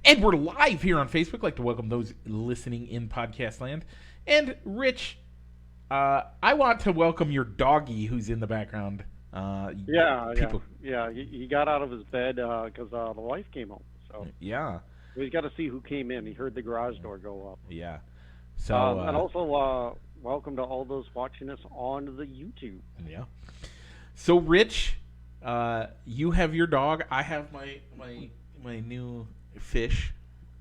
And we're live here on Facebook. I'd like to welcome those listening in podcast land. And Rich, I want to welcome your doggy who's in the background. People, yeah. He got out of his bed because the wife came home. So yeah, we got to see who came in. He heard the garage door go up. yeah. So and also welcome to all those watching us on the YouTube. Yeah. So Rich, you have your dog. I have my new fish.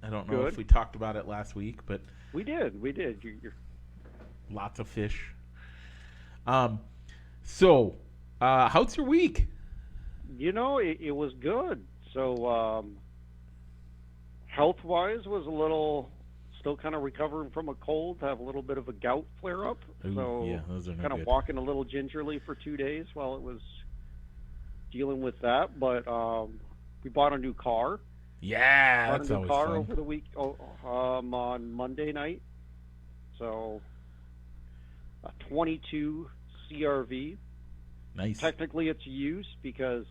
I don't know if we talked about it last week, but we did. You're... Lots of fish. So how's your week? You know, it was good. So health-wise was a little still kind of recovering from a cold, have a little bit of a gout flare-up. So yeah, those are no kind of good. walking a little gingerly for 2 days while it was dealing with that. But we bought a new car. Yeah, that's bought a new car fun. over the week on Monday night. So a 22 CRV. Nice. Technically, it's used because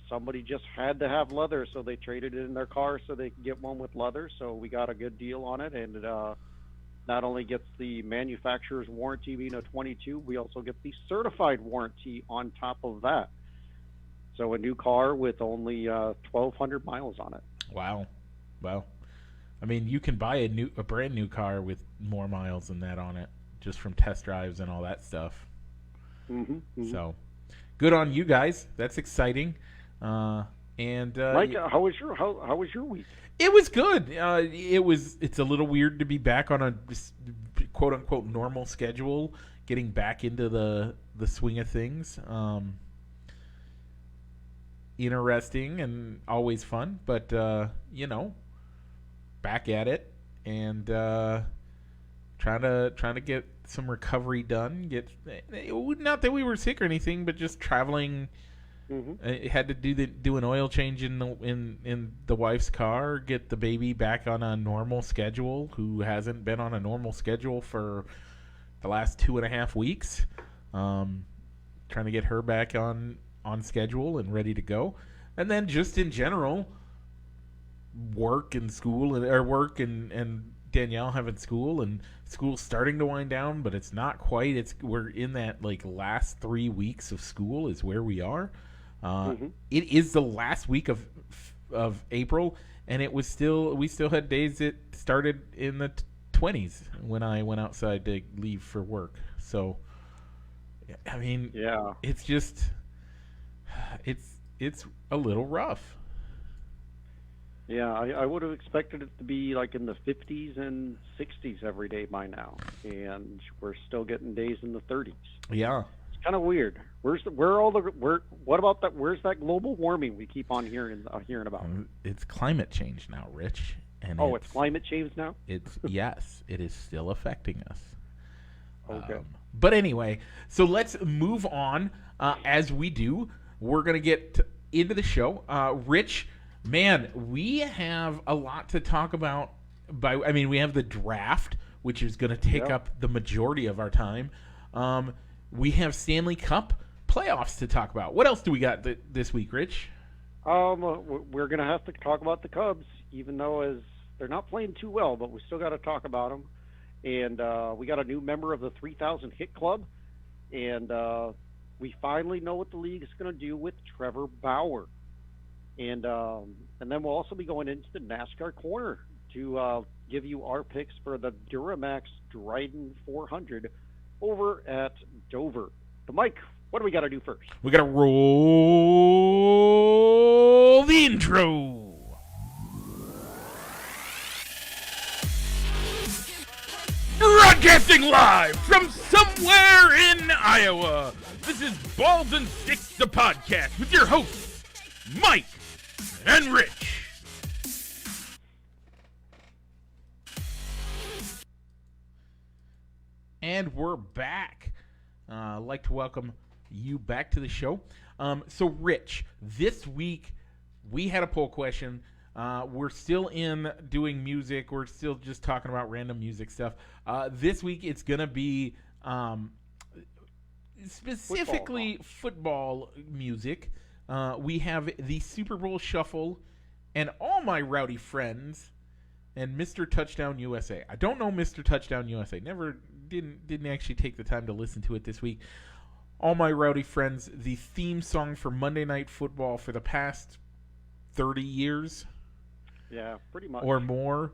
somebody just had to have leather, so they traded it in their car so they could get one with leather. So we got a good deal on it, and it not only gets the manufacturer's warranty being a 22, we also get the certified warranty on top of that. So a new car with only 1,200 miles on it. Wow. I mean, you can buy a brand new car with more miles than that on it, just from test drives and all that stuff. So, good on you guys. That's exciting. Mike, how was your week? It was good. It's a little weird to be back on a quote unquote normal schedule, getting back into the swing of things. Interesting and always fun, but back at it and trying to get some recovery done. Not that we were sick or anything, but just traveling. I had to do an oil change in the wife's car, get the baby back on a normal schedule, who hasn't been on a normal schedule for the last 2.5 weeks. Trying to get her back on schedule and ready to go. And then just in general, work and school and Danielle having school, and school's starting to wind down, but it's not quite. We're in that like last 3 weeks of school is where we are. It is the last week of April, and we still had days that started in the 20s when I went outside to leave for work. So, I mean, yeah, it's just it's a little rough. Yeah, I would have expected it to be like in the 50s and 60s every day by now, and we're still getting days in the 30s. Yeah, it's kind of weird. What about that? Where's that global warming we keep on hearing about? It's climate change now, Rich. And it's climate change now. Yes, it is still affecting us. Okay. But anyway, so let's move on. As we do, we're gonna get into the show. Rich, man, we have a lot to talk about. We have the draft, which is going to take up the majority of our time. We have Stanley Cup playoffs to talk about. What else do we got this week, Rich? We're going to have to talk about the Cubs, even though they're not playing too well, but we still got to talk about them. And we got a new member of the 3,000 Hit Club, and we finally know what the league is going to do with Trevor Bauer. And then we'll also be going into the NASCAR corner to give you our picks for the Duramax Dryden 400 over at Dover. But Mike, what do we got to do first? We got to roll the intro. Broadcasting live from somewhere in Iowa. This is Balls and Sticks, the podcast with your hosts, Mike and Rich. And we're back. I'd like to welcome you back to the show. So, Rich, this week we had a poll question. We're still in doing music. We're still just talking about random music stuff. This week it's going to be specifically football music. We have the Super Bowl Shuffle and all my rowdy friends and Mr. Touchdown USA. I don't know Mr. Touchdown USA. Never didn't actually take the time to listen to it this week. All my rowdy friends, the theme song for Monday Night Football for the past 30 years. Yeah, pretty much. Or more.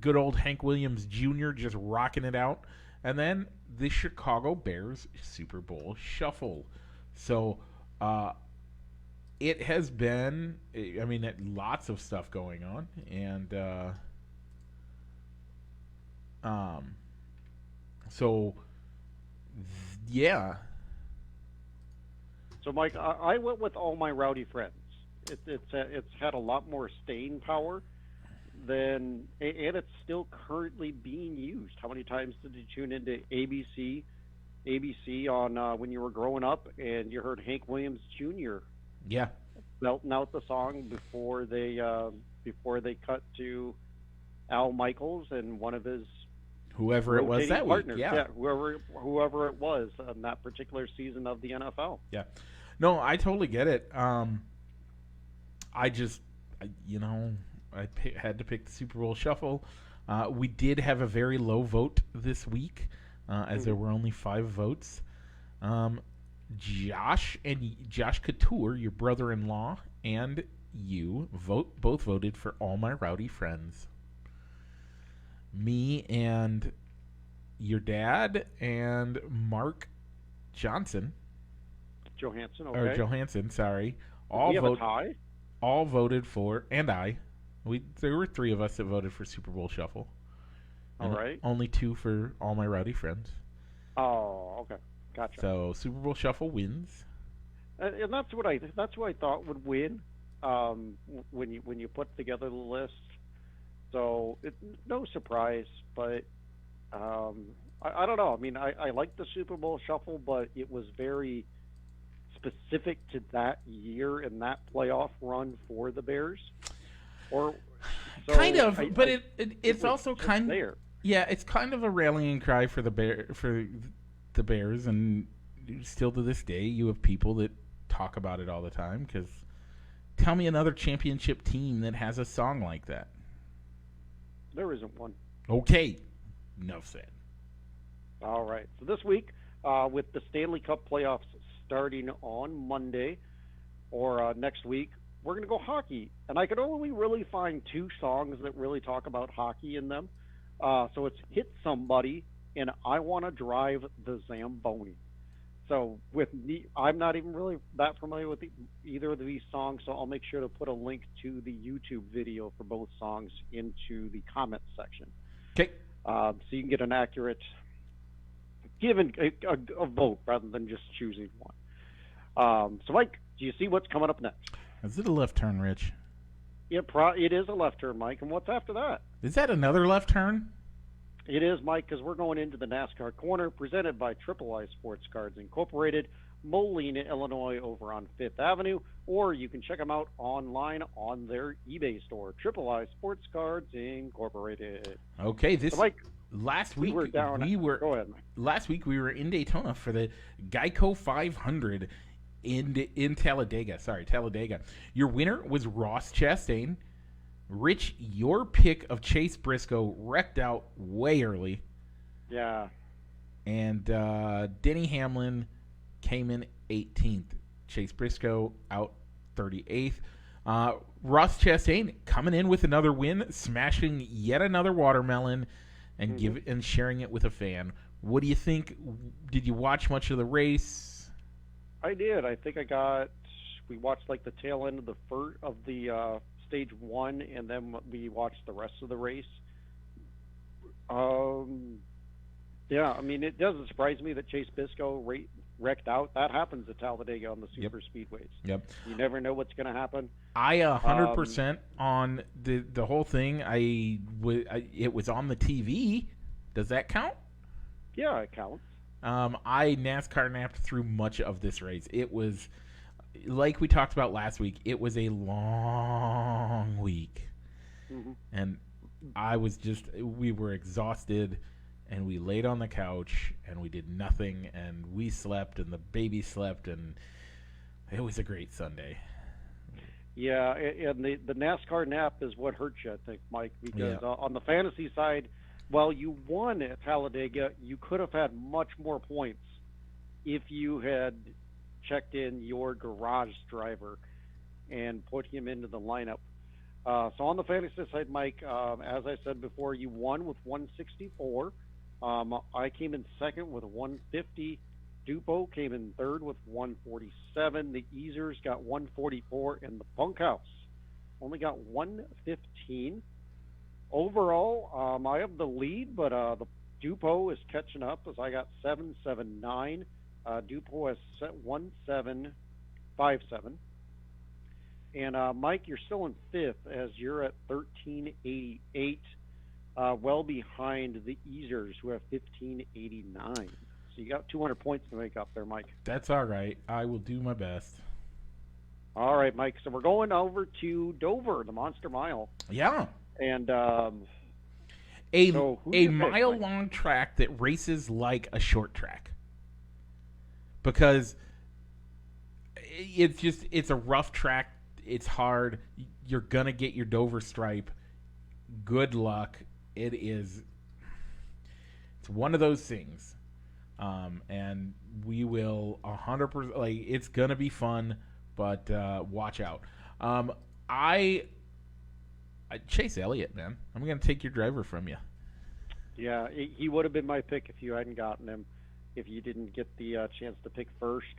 Good old Hank Williams Jr. just rocking it out. And then the Chicago Bears Super Bowl Shuffle. So, it has been, I mean, lots of stuff going on. And, so, yeah. So, Mike, I went with All My Rowdy Friends. It's had a lot more staying power and it's still currently being used. How many times did you tune into ABC on when you were growing up and you heard Hank Williams Jr. Yeah, belting out the song before they cut to Al Michaels and one of his whoever it was that partners. week. Yeah, whoever it was on that particular season of the NFL. Yeah, no, I totally get it. I had to pick the Super Bowl Shuffle. We did have a very low vote this week, as there were only 5 votes. Josh Couture, your brother-in-law, and you both voted for All My Rowdy Friends. Me and your dad and Mark Johansson, sorry, we have a tie. All voted for, and there were 3 of us that voted for Super Bowl Shuffle. All right. Only 2 for All My Rowdy Friends. Oh, okay. Gotcha. So Super Bowl Shuffle wins. And that's what I thought would win when you put together the list. So no surprise, but I don't know. I mean, I like the Super Bowl Shuffle, but it was very specific to that year and that playoff run for the Bears. It's also kind of, yeah, it's kind of a rallying cry for the Bears, and still to this day you have people that talk about it all the time. Because tell me another championship team that has a song like that. There isn't one. Okay, enough said. All right. So this week, with the Stanley Cup playoffs starting on Monday or next week, we're going to go hockey. And I could only really find 2 songs that really talk about hockey in them. So it's Hit Somebody and I Want to Drive the Zamboni. So with me, I'm not even really that familiar with either of these songs, so I'll make sure to put a link to the YouTube video for both songs into the comments section. Okay. So you can get an accurate a vote rather than just choosing one. So, Mike, do you see what's coming up next? Is it a left turn, Rich? It is a left turn, Mike. And what's after that? Is that another left turn? It is, Mike, because we're going into the NASCAR Corner, presented by Triple I Sports Cards Incorporated, Molina, Illinois, over on 5th Avenue, or you can check them out online on their eBay store, Triple I Sports Cards Incorporated. Okay, so, Mike, last week we were go ahead, Mike. Last week we were in Daytona for the Geico 500 in Talladega. Sorry, Talladega. Your winner was Ross Chastain. Rich, your pick of Chase Briscoe wrecked out way early. Yeah. And Denny Hamlin came in 18th. Chase Briscoe out 38th. Ross Chastain coming in with another win, smashing yet another watermelon and sharing it with a fan. What do you think? Did you watch much of the race? I did. I think we watched like the tail end of the stage 1, and then we watched the rest of the race. Yeah, I mean, it doesn't surprise me that Chase Briscoe wrecked out. That happens at Talladega on the super speedways. Yep. You never know what's going to happen. I 100% on the whole thing. It was on the TV. Does that count? Yeah, it counts. I NASCAR napped through much of this race. It was, like we talked about last week, it was a long week. And we were exhausted, and we laid on the couch, and we did nothing, and we slept, and the baby slept, and it was a great Sunday. Yeah, and the NASCAR nap is what hurts you, I think, Mike, Yeah. because on the fantasy side, while you won at Talladega, you could have had much more points if you had checked in your garage driver and put him into the lineup. So on the fantasy side, Mike, as I said before, you won with 164. I came in second with 150. Dupo came in third with 147. The Easers got 144, and the Bunkhouse only got 115. Overall, I have the lead, but the Dupo is catching up as I got 779. Dupo has set 1757. And Mike, you're still in fifth as you're at 1388, well behind the Easers who have 1589. So you got 200 points to make up there, Mike. That's all right. I will do my best. All right, Mike. So we're going over to Dover, the Monster Mile. Yeah. And a so who a you pick, mile Mike? long track that races like a short track. Because it's a rough track. It's hard. You're gonna get your Dover stripe. Good luck. It's one of those things. And we will 100%, like, it's gonna be fun, but watch out. Chase Elliott, man, I'm gonna take your driver from you. Yeah, he would have been my pick if you hadn't gotten him, if you didn't get the chance to pick first.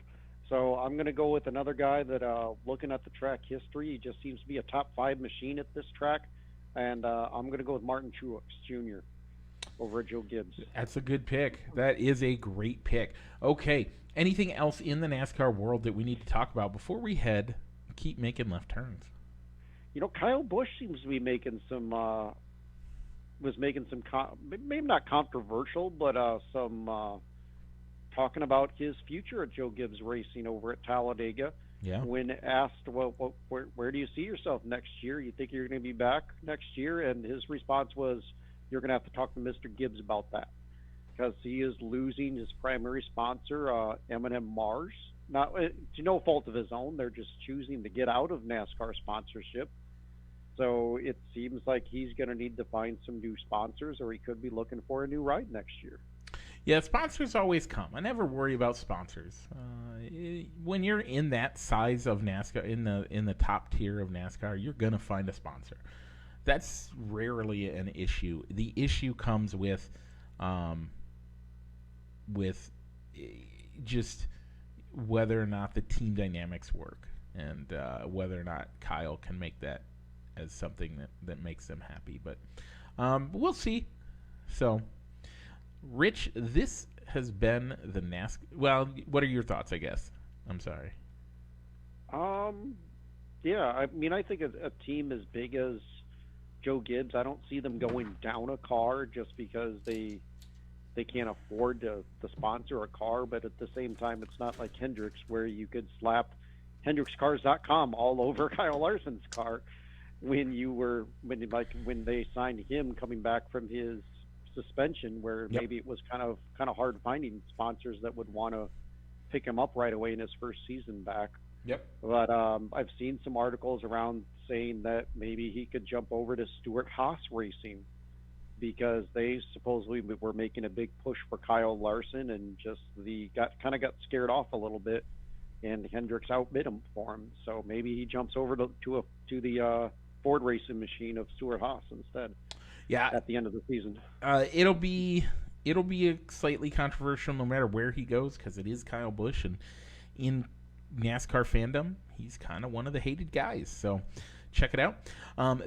So I'm going to go with another guy that, looking at the track history, he just seems to be a top 5 machine at this track. And I'm going to go with Martin Truex Jr. over Joe Gibbs. That's a good pick. That is a great pick. Okay, anything else in the NASCAR world that we need to talk about before we keep making left turns? You know, Kyle Busch seems to be making some, maybe not controversial, but some talking about his future at Joe Gibbs Racing over at Talladega. Yeah. When asked, well, where do you see yourself next year? You think you're going to be back next year? And his response was, you're going to have to talk to Mr. Gibbs about that, because he is losing his primary sponsor, M&M Mars. Not to no fault of his own. They're just choosing to get out of NASCAR sponsorship. So it seems like he's going to need to find some new sponsors, or he could be looking for a new ride next year. Yeah, sponsors always come. I never worry about sponsors. When you're in that size of NASCAR, in the top tier of NASCAR, you're gonna find a sponsor. That's rarely an issue. The issue comes with just whether or not the team dynamics work, and whether or not Kyle can make that as something that makes them happy. But we'll see. So, Rich, this has been the NASCAR. Well, what are your thoughts, I guess? I'm sorry. Yeah, I mean, I think a team as big as Joe Gibbs, I don't see them going down a car just because they can't afford to sponsor a car. But at the same time, it's not like Hendricks, where you could slap HendricksCars.com all over Kyle Larson's car when they signed him coming back from his suspension, where Yep. maybe it was kind of hard finding sponsors that would want to pick him up right away in his first season back. Yep. But I've seen some articles around saying that maybe he could jump over to Stewart-Haas Racing, because they supposedly were making a big push for Kyle Larson, and just got scared off a little bit, and Hendricks outbid him for him. So maybe he jumps over to the Ford racing machine of Stewart-Haas instead. Yeah. At the end of the season. It'll be slightly controversial no matter where he goes, because it is Kyle Busch, and in NASCAR fandom, he's kind of one of the hated guys. So check it out.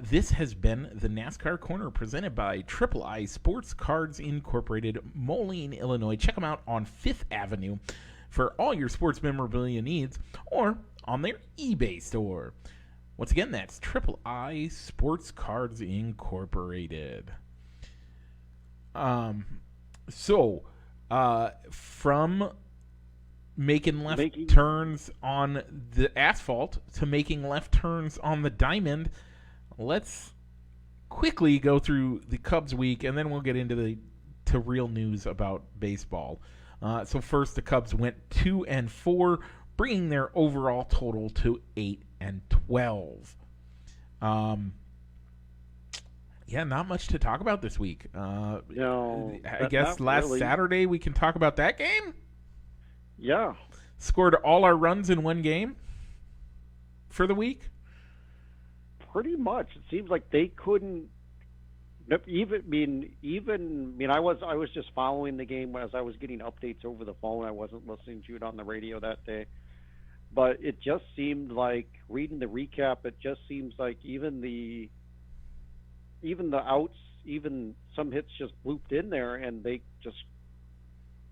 This has been the NASCAR Corner, presented by Triple I Sports Cards Incorporated, Moline, Illinois. Check them out on 5th Avenue for all your sports memorabilia needs, or on their eBay store. Once again, that's Triple I Sports Cards Incorporated. From making turns on the asphalt to making left turns on the diamond, let's quickly go through the Cubs week, and then we'll get into real news about baseball. So first, the Cubs went 2-4, bringing their overall total to 8-7. 12. Yeah, not much to talk about this week. No, I guess last really. Saturday we can talk about that game. Yeah, Scored all our runs in one game for the week. pretty much. It seems like they couldn't even. I was just following the game as I was getting updates over the phone. I wasn't listening to it on the radio that day. But it just seemed like reading the recap. It just seems like even the outs, even some hits just blooped in there, and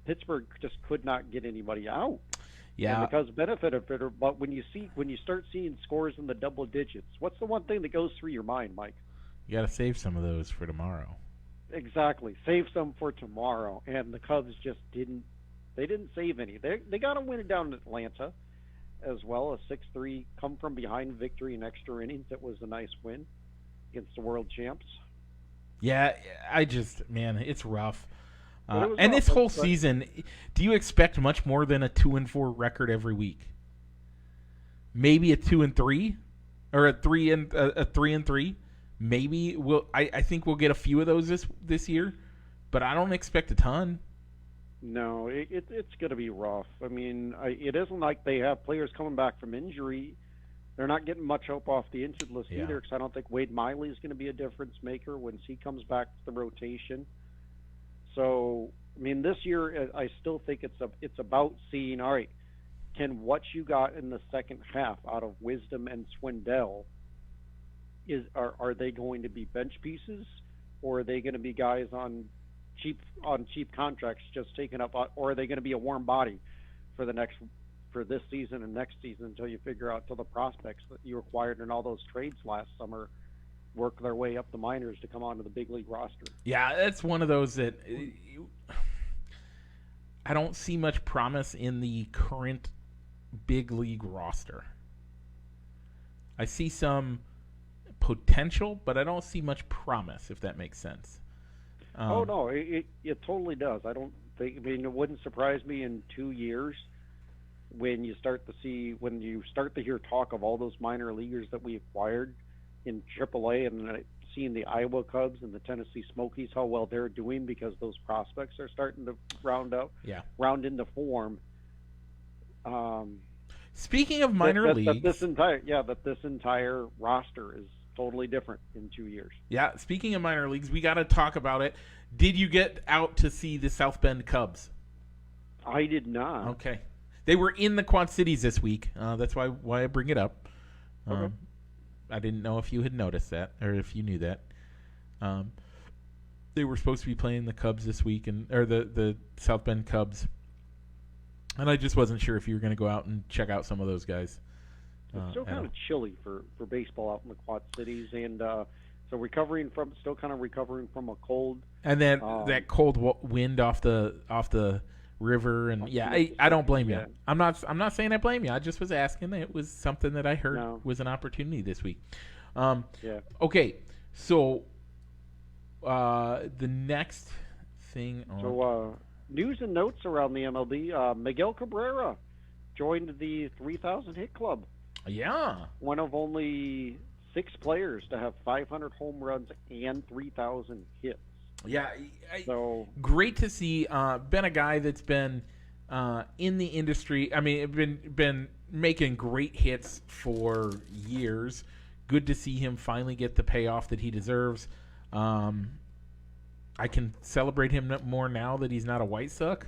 Pittsburgh just could not get anybody out. Yeah, And because benefited, but when you start seeing scores in the double digits, what's the one thing that goes through your mind, Mike? you got to save some of those for tomorrow. Exactly, save some for tomorrow. And the Cubs just didn't. They didn't save any. They got a win down in Atlanta, as well, a 6-3 come from behind victory in extra innings. That was a nice win against the world champs. Yeah, it's rough. It was And rough, this whole but season, do you expect much more than a 2-4 record every week? Maybe a 2-3, or a 3-3. Maybe I think we'll get a few of those this year, but I don't expect a ton. no, it's going to be rough. I mean, it isn't like they have players coming back from injury. They're not getting much help off the injured list either, because I don't think Wade Miley is going to be a difference maker once he comes back to the rotation. So, I mean, this year I still think it's about seeing, all right, can what you got in the second half out of Wisdom and Swindell are they going to be bench pieces, or are they going to be guys on cheap contracts just taken up, or are they going to be a warm body for this season and next season until you figure out till the prospects that you acquired in all those trades last summer work their way up the minors to come onto the big league roster. Yeah, that's one of those that I don't see much promise in the current big league roster. I see some potential, but I don't see much promise, if that makes sense. Oh no, it totally does. I don't think. I mean, it wouldn't surprise me in 2 years when you start to hear talk of all those minor leaguers that we acquired in AAA, and seeing the Iowa Cubs and the Tennessee Smokies, how well they're doing because those prospects are starting to round into form. Speaking of minor leagues, that this entire roster is totally different in 2 years. Yeah, speaking of minor leagues, we got to talk about it. Did you get out to see the South Bend Cubs? I did not. Okay. They were in the Quad Cities this week. That's why I bring it up. Okay. I didn't know if you had noticed that or if you knew that. They were supposed to be playing the Cubs this week, or the South Bend Cubs. And I just wasn't sure if you were going to go out and check out some of those guys. It's still kind of chilly for baseball out in the Quad Cities, and so still kind of recovering from a cold. And then that cold wind off the river, and I don't blame you. I'm not saying I blame you. I just was asking. It was something that I heard was an opportunity this week. Okay, so the next thing. News and notes around the MLB. Miguel Cabrera joined the 3,000 hit club. Yeah. One of only 6 players to have 500 home runs and 3,000 hits. Yeah. So great to see. Been a guy that's been in the industry. I mean, been making great hits for years. Good to see him finally get the payoff that he deserves. I can celebrate him more now that he's not a White Sox.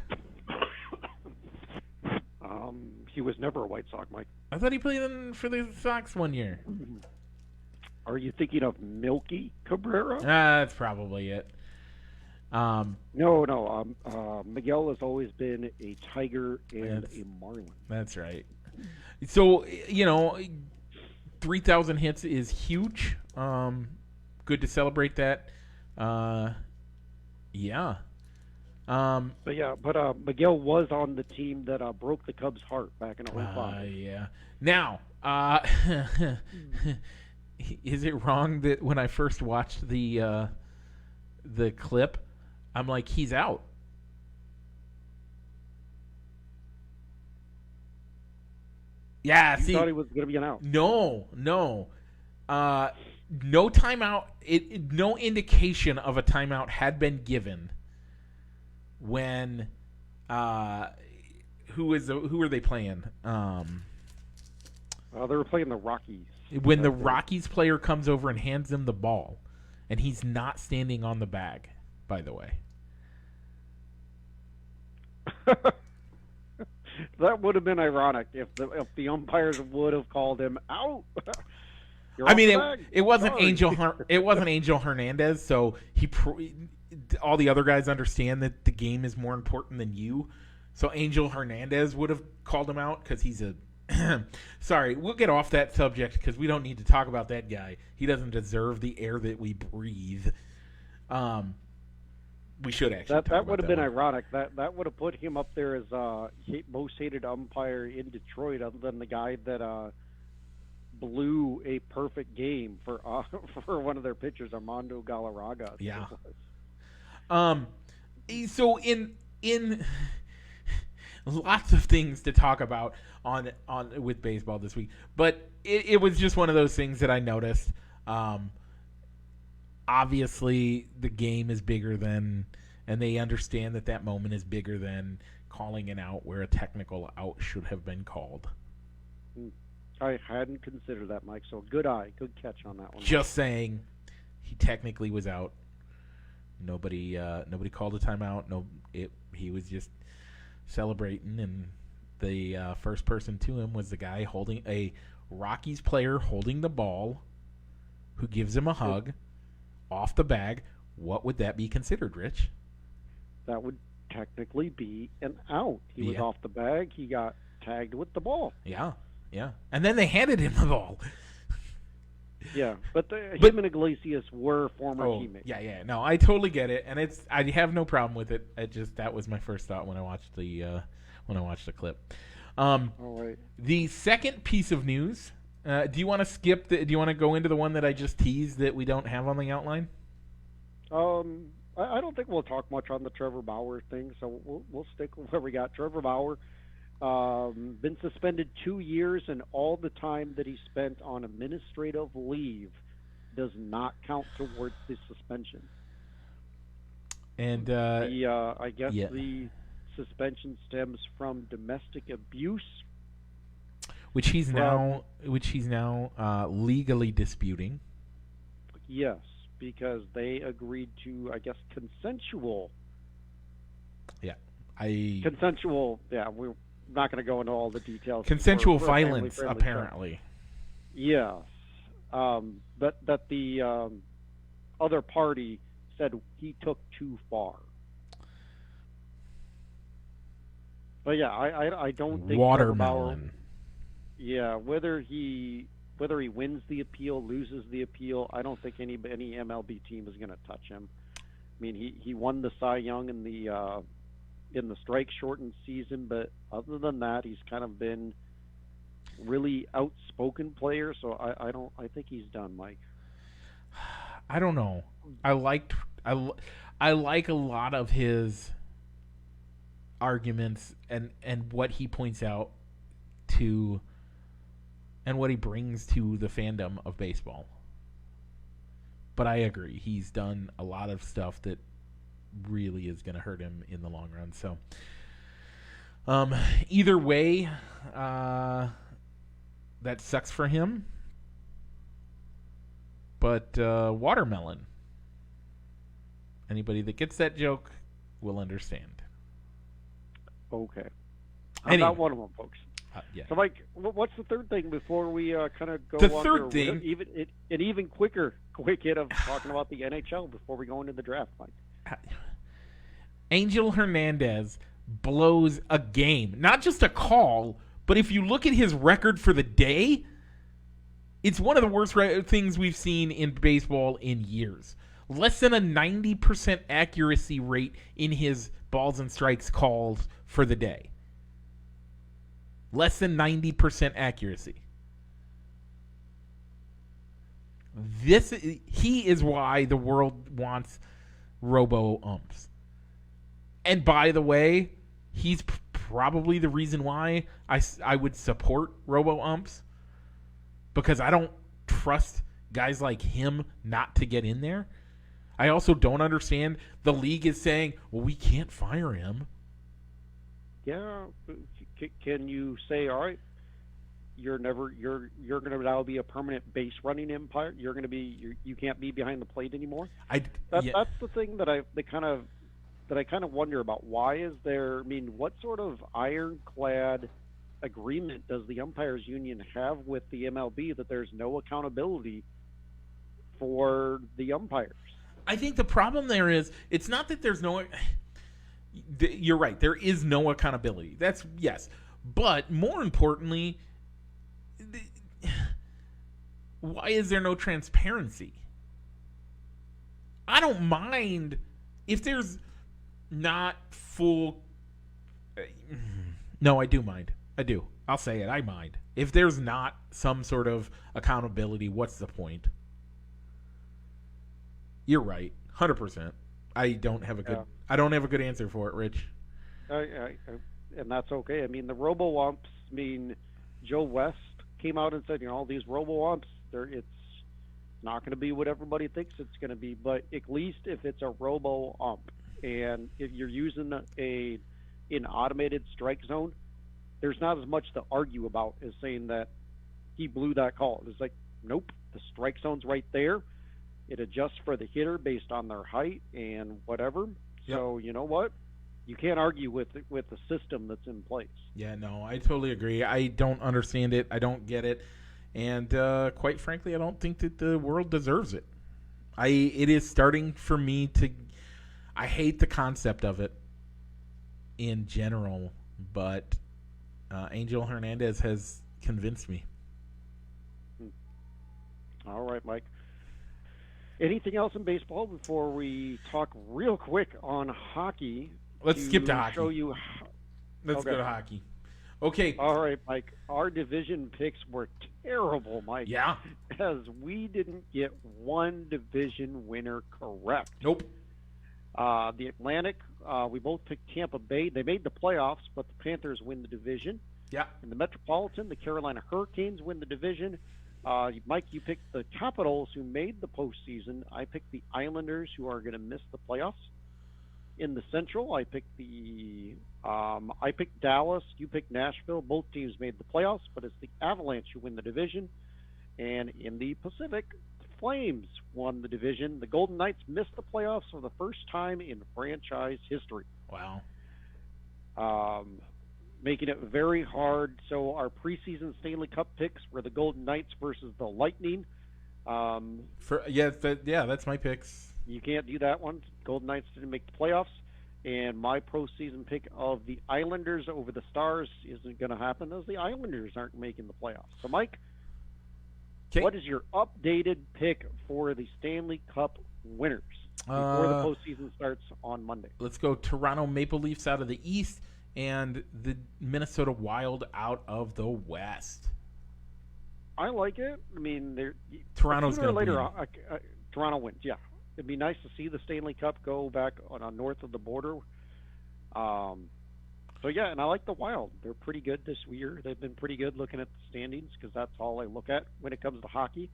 He was never a White Sox, Mike. I thought he played for the Sox one year. Are you thinking of Milky Cabrera? That's probably it. No. Miguel has always been a Tiger and a Marlin. That's right. So, 3,000 hits is huge. Good to celebrate that. Yeah. But Miguel was on the team that broke the Cubs' heart back in 2005. Yeah. Now, is it wrong that when I first watched the clip, I'm like, he's out? Yeah, You thought he was going to be an out. No. No timeout. No indication of a timeout had been given when. Who are they playing? They were playing the Rockies. When the Rockies player comes over and hands him the ball, and he's not standing on the bag, by the way. That would have been ironic if the umpires would have called him out. I mean, it wasn't Angel Hernandez, so all the other guys understand that the game is more important than you. So Angel Hernandez would have called him out because he's a. Sorry, we'll get off that subject because we don't need to talk about that guy. He doesn't deserve the air that we breathe. We should actually. That would have been ironic. That would have put him up there as most hated umpire in Detroit, other than the guy that blew a perfect game for one of their pitchers, Armando Galarraga. Yeah. So in lots of things to talk about on with baseball this week, but it was just one of those things that I noticed. Obviously, the game is bigger than, and they understand that moment is bigger than calling an out where a technical out should have been called. I hadn't considered that, Mike. So good catch on that one. Just saying, he technically was out. Nobody called a timeout. He was just celebrating, and the first person to him was the guy holding a Rockies player holding the ball, who gives him a hug off the bag. What would that be considered, Rich? That would technically be an out. He was off the bag. He got tagged with the ball. Yeah. And then they handed him the ball. Yeah, but him and Iglesias were former teammates. Yeah. No, I totally get it, and I have no problem with it. That was my first thought when I watched the clip. All right. The second piece of news. Do you want to skip? Do you want to go into the one that I just teased that we don't have on the outline? I don't think we'll talk much on the Trevor Bauer thing, so we'll stick with where we got. Trevor Bauer, been suspended 2 years, and all the time that he spent on administrative leave does not count towards the suspension. And I guess the suspension stems from domestic abuse, which he's now legally disputing. Yes, because they agreed to, I guess, consensual. Yeah, consensual. Yeah, we're not going to go into all the details. Consensual violence, apparently. Yes, but that the other party said he took too far. But yeah, I don't think watermelon. Yeah, whether he wins the appeal, loses the appeal, I don't think any MLB team is going to touch him. I mean, he won the Cy Young in the strike shortened season, but other than that, he's kind of been really outspoken player. So I think he's done, Mike. I don't know. I like a lot of his arguments and what he points out to. And what he brings to the fandom of baseball. But I agree. He's done a lot of stuff that really is going to hurt him in the long run. So, either way, that sucks for him. But watermelon. Anybody that gets that joke will understand. Okay. I'm not one of them, folks. Yeah. So, Mike, what's the third thing before we kind of go the on? Third thing, an even quick hit of talking about the NHL before we go into the draft, Mike. Angel Hernandez blows a game, not just a call, but if you look at his record for the day, it's one of the worst things we've seen in baseball in years. Less than a 90% accuracy rate in his balls and strikes calls for the day. Less than 90% accuracy. He is why the world wants robo-umps. And by the way, he's probably the reason why I would support robo-umps, because I don't trust guys like him not to get in there. I also don't understand the league is saying, well, we can't fire him. Yeah, can you say, all right, you're going to now be a permanent base running umpire? You can't be behind the plate anymore. That's the thing that I kind of wonder about. Why is there? I mean, what sort of ironclad agreement does the umpires union have with the MLB that there's no accountability for the umpires? I think the problem there is it's not that there's no. You're right. There is no accountability. That's yes, but more importantly, why is there no transparency? I don't mind if there's not full. No, I do mind. I do. I'll say it. I mind. If there's not some sort of accountability, what's the point? You're right. 100%. I don't have a good answer for it, Rich. And that's okay. I mean, the robo-umps, Joe West came out and said, all these robo-umps, it's not going to be what everybody thinks it's going to be, but at least if it's a robo-ump and if you're using an automated strike zone, there's not as much to argue about as saying that he blew that call. It's like, nope, the strike zone's right there. It adjusts for the hitter based on their height and whatever. Yep. So you know what? You can't argue with the system that's in place. Yeah, no, I totally agree. I don't understand it. I don't get it. And quite frankly, I don't think that the world deserves it. It is starting for me to – I hate the concept of it in general, but Angel Hernandez has convinced me. All right, Mike. Anything else in baseball before we talk real quick on hockey? Let's skip to hockey. Let's go to hockey. Okay. All right, Mike. Our division picks were terrible, Mike. Yeah. As we didn't get one division winner correct. Nope. The Atlantic, we both picked Tampa Bay. They made the playoffs, but the Panthers win the division. Yeah. In the Metropolitan, the Carolina Hurricanes win the division. Mike, you picked the Capitals, who made the postseason. I picked the Islanders, who are going to miss the playoffs. In the Central, I picked Dallas. You picked Nashville. Both teams made the playoffs, but it's the Avalanche who win the division. And in the Pacific, the Flames won the division. The Golden Knights missed the playoffs for the first time in franchise history. Wow. Making it very hard. So our preseason Stanley Cup picks were the Golden Knights versus the Lightning. That's my picks. You can't do that one. Golden Knights didn't make the playoffs. And my postseason pick of the Islanders over the Stars isn't going to happen, as the Islanders aren't making the playoffs. So, Mike, what is your updated pick for the Stanley Cup winners before the postseason starts on Monday? Let's go Toronto Maple Leafs out of the East and the Minnesota Wild out of the West. I like it. I mean, Toronto's going to win. Toronto wins, yeah. It'd be nice to see the Stanley Cup go back on north of the border. So, yeah, and I like the Wild. They're pretty good this year. They've been pretty good looking at the standings, because that's all I look at when it comes to hockey.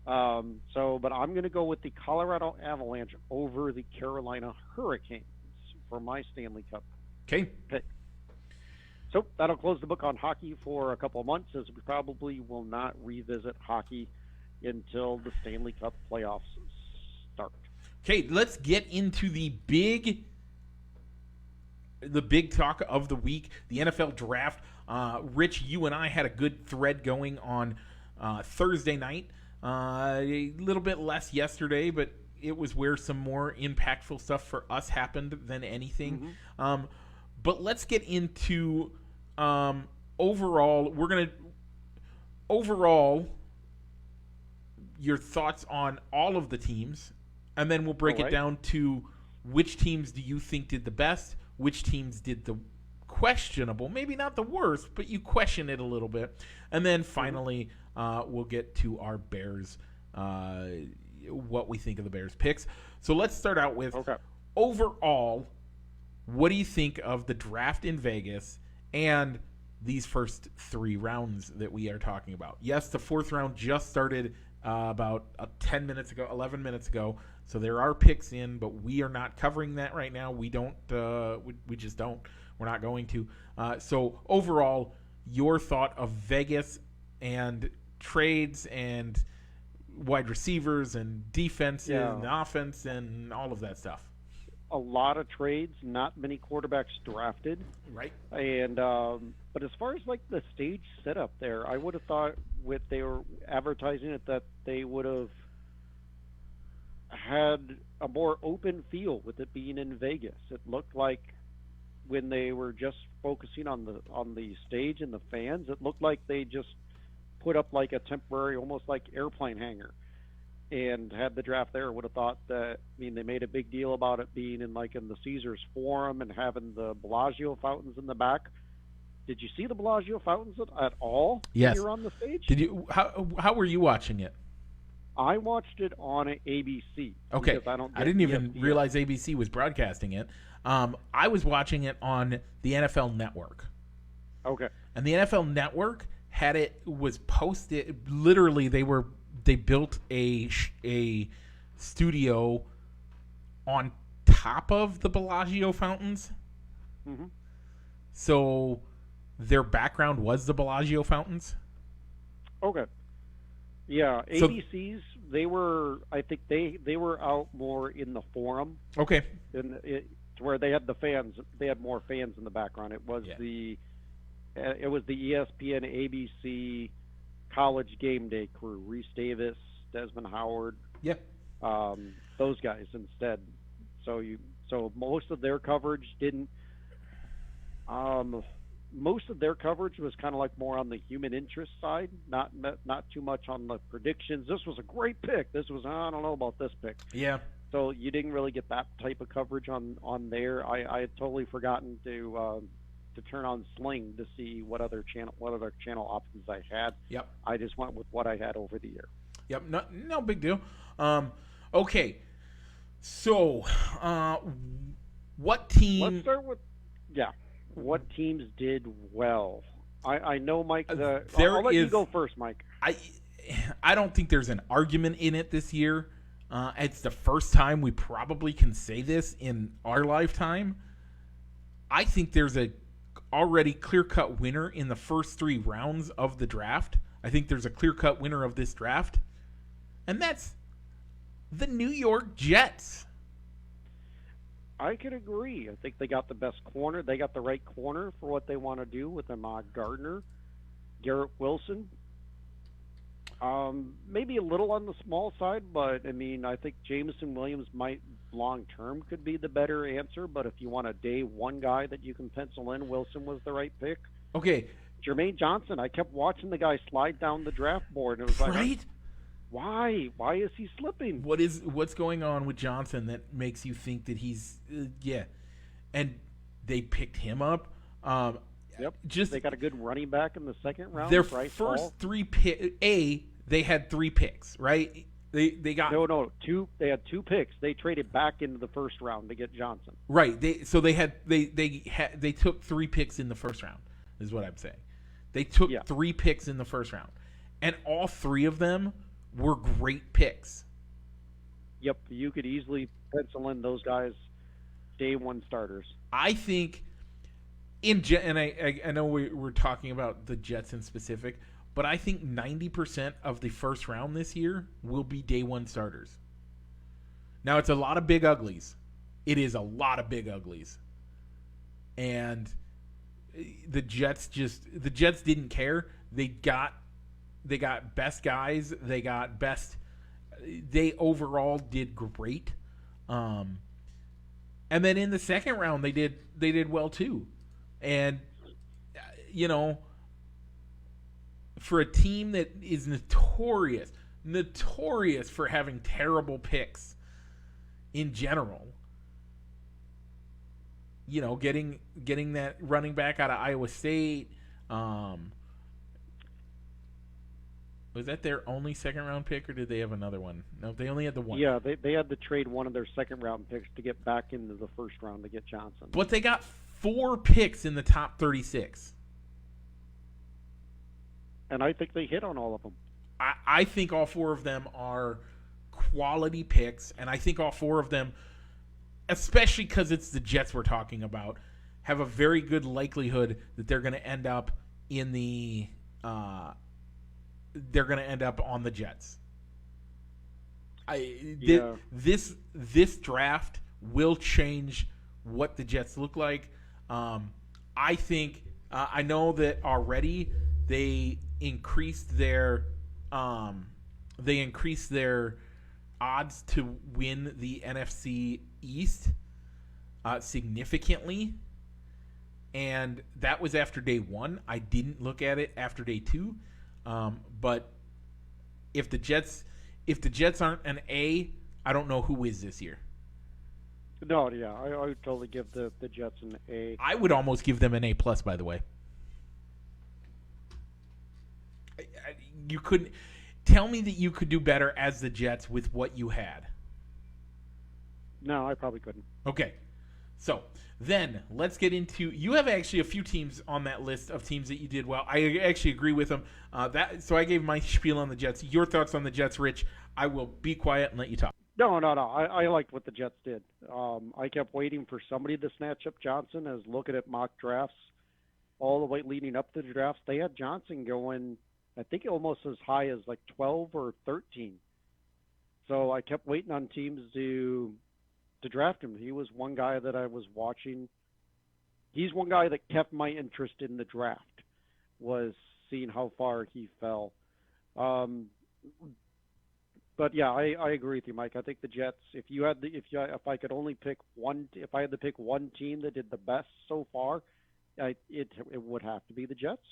But I'm going to go with the Colorado Avalanche over the Carolina Hurricanes for my Stanley Cup pick. So that'll close the book on hockey for a couple of months, as we probably will not revisit hockey until the Stanley Cup playoffs start. Okay, let's get into the big talk of the week, the NFL draft. Rich, you and I had a good thread going on Thursday night. A little bit less yesterday, but it was where some more impactful stuff for us happened than anything. Mm-hmm. But let's get into overall. Your thoughts on all of the teams, and then we'll break it down to which teams do you think did the best, which teams did the questionable, maybe not the worst, but you question it a little bit. And then finally, we'll get to our Bears, what we think of the Bears picks. So let's start out with overall, what do you think of the draft in Vegas and these first 3 rounds that we are talking about. Yes, the 4th round just started about 10 minutes ago, 11 minutes ago. So there are picks in, but we are not covering that right now. We don't. We just don't. We're not going to. So overall, your thought of Vegas and trades and wide receivers and defenses and offense and all of that stuff. A lot of trades, not many quarterbacks drafted. Right. And but as far as like the stage setup there, I would have thought with they were advertising it that they would have had a more open feel with it being in Vegas. It looked like when they were just focusing on the stage and the fans, it looked like they just put up like a temporary, almost like airplane hangar, and had the draft there. Would have thought that. I mean, they made a big deal about it being in the Caesars Forum and having the Bellagio fountains in the back. Did you see the Bellagio fountains at all? Yes. When you were on the stage? Did you? How were you watching it? I watched it on ABC. Okay. I didn't even realize ABC was broadcasting it. I was watching it on the NFL Network. Okay. And the NFL Network was posted. Literally, they built a studio on top of the Bellagio fountains. Mm-hmm. So their background was the Bellagio fountains. Okay. Yeah, ABC's I think they were out more in the Forum. Okay. To where they had the fans, they had more fans in the background. It was the ESPN ABC College Game Day crew, Reese Davis, Desmond Howard. Yeah. Those guys instead. So most of their coverage didn't. Most of their coverage was kind of like more on the human interest side, not too much on the predictions. This was a great pick. This was, I don't know about this pick. Yeah. So you didn't really get that type of coverage on there. I had totally forgotten to turn on Sling to see what other channel options I had. Yep. I just went with what I had over the year. Yep. No big deal. Okay. So, what team? Let's start with what teams did well? I know, Mike. I'll let you go first, Mike. I don't think there's an argument in it this year. It's the first time we probably can say this in our lifetime. I think there's a already clear-cut winner in the first 3 rounds of the draft. I think there's a clear-cut winner of this draft, and that's the New York Jets. I could agree. I think they got the best corner. They got the right corner for what they want to do with Ahmad Gardner, Garrett Wilson. Maybe a little on the small side, but I mean, I think Jameson Williams might long term could be the better answer. But if you want a day one guy that you can pencil in, Wilson was the right pick. Okay, Jermaine Johnson. I kept watching the guy slide down the draft board, and it was like, right? Why is he slipping? What's going on with Johnson that makes you think that he's And they picked him up. Yep. They got a good running back in the second round. Their Bryce first Hall. 3 picks. They had 3 picks, right? They got 2. They had 2 picks. They traded back into the first round to get Johnson. Right. They took 3 picks in the first round. Is what I'm saying. They took 3 picks in the first round, and all 3 of them were great picks. Yep, you could easily pencil in those guys day one starters. I think and I know we're talking about the Jets in specific, but I think 90% of the first round this year will be day one starters. Now, it's a lot of big uglies. It is a lot of big uglies. And the Jets didn't care. They got best guys. They overall did great. And then in the second round they did well too. And for a team that is notorious for having terrible picks in general, getting that running back out of Iowa State, was that their only second round pick, or did they have another one? No, they only had the one. Yeah, they had to trade one of their second round picks to get back into the first round to get Johnson. But they got 4 picks in the top 36. And I think they hit on all of them. I think all 4 of them are quality picks, and I think all 4 of them, especially because it's the Jets we're talking about, have a very good likelihood that they're going to end up in the they're going to end up on the Jets. This draft will change what the Jets look like. I think I know that already they increased their odds to win the NFC East significantly, and that was after day 1. I didn't look at it after day 2, but if the Jets aren't an A, I don't know who is this year. No, yeah, I would totally give the Jets an A. I would almost give them an A+, by the way. You couldn't tell me that you could do better as the Jets with what you had. No, I probably couldn't. Okay, so then let's get into. You have actually a few teams on that list of teams that you did well. I actually agree with them. So I gave my spiel on the Jets. Your thoughts on the Jets, Rich? I will be quiet and let you talk. No. I liked what the Jets did. I kept waiting for somebody to snatch up Johnson. I was looking at mock drafts all the way leading up to the drafts. They had Johnson going, I think, almost as high as like 12 or 13. So I kept waiting on teams to draft him. He was one guy that I was watching. He's one guy that kept my interest in the draft, was seeing how far he fell. But yeah, I agree with you, Mike. I think the Jets. If I could only pick one, if I had to pick one team that did the best so far, it would have to be the Jets.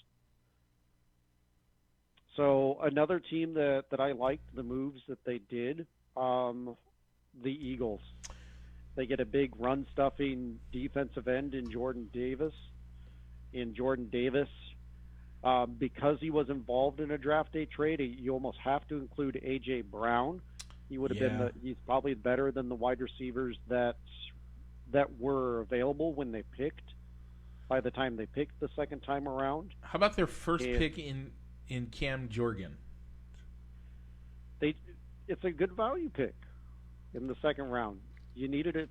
So another team that I liked the moves that they did, the Eagles. They get a big run-stuffing defensive end in Jordan Davis. Because he was involved in a draft day trade, you almost have to include A.J. Brown. He would have he's probably better than the wide receivers that were available when they picked, by the time they picked the second time around. How about their first pick in Cam Jorgen? It's a good value pick in the second round. You needed a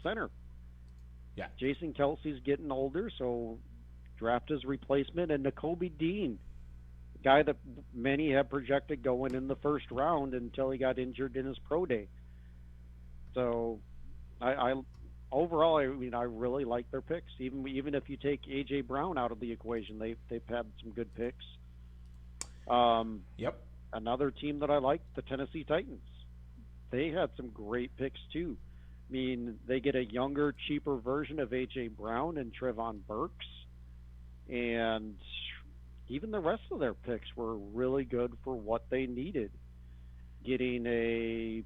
center. Yeah. Jason Kelsey's getting older, so draft his replacement. And Nakobe Dean, a guy that many have projected going in the first round until he got injured in his pro day. So overall, I really like their picks. Even if you take A.J. Brown out of the equation, they've had some good picks. Yep. Another team that I like, the Tennessee Titans. They had some great picks too. I mean, they get a younger, cheaper version of A.J. Brown and Trevon Burks. And even the rest of their picks were really good for what they needed. Getting a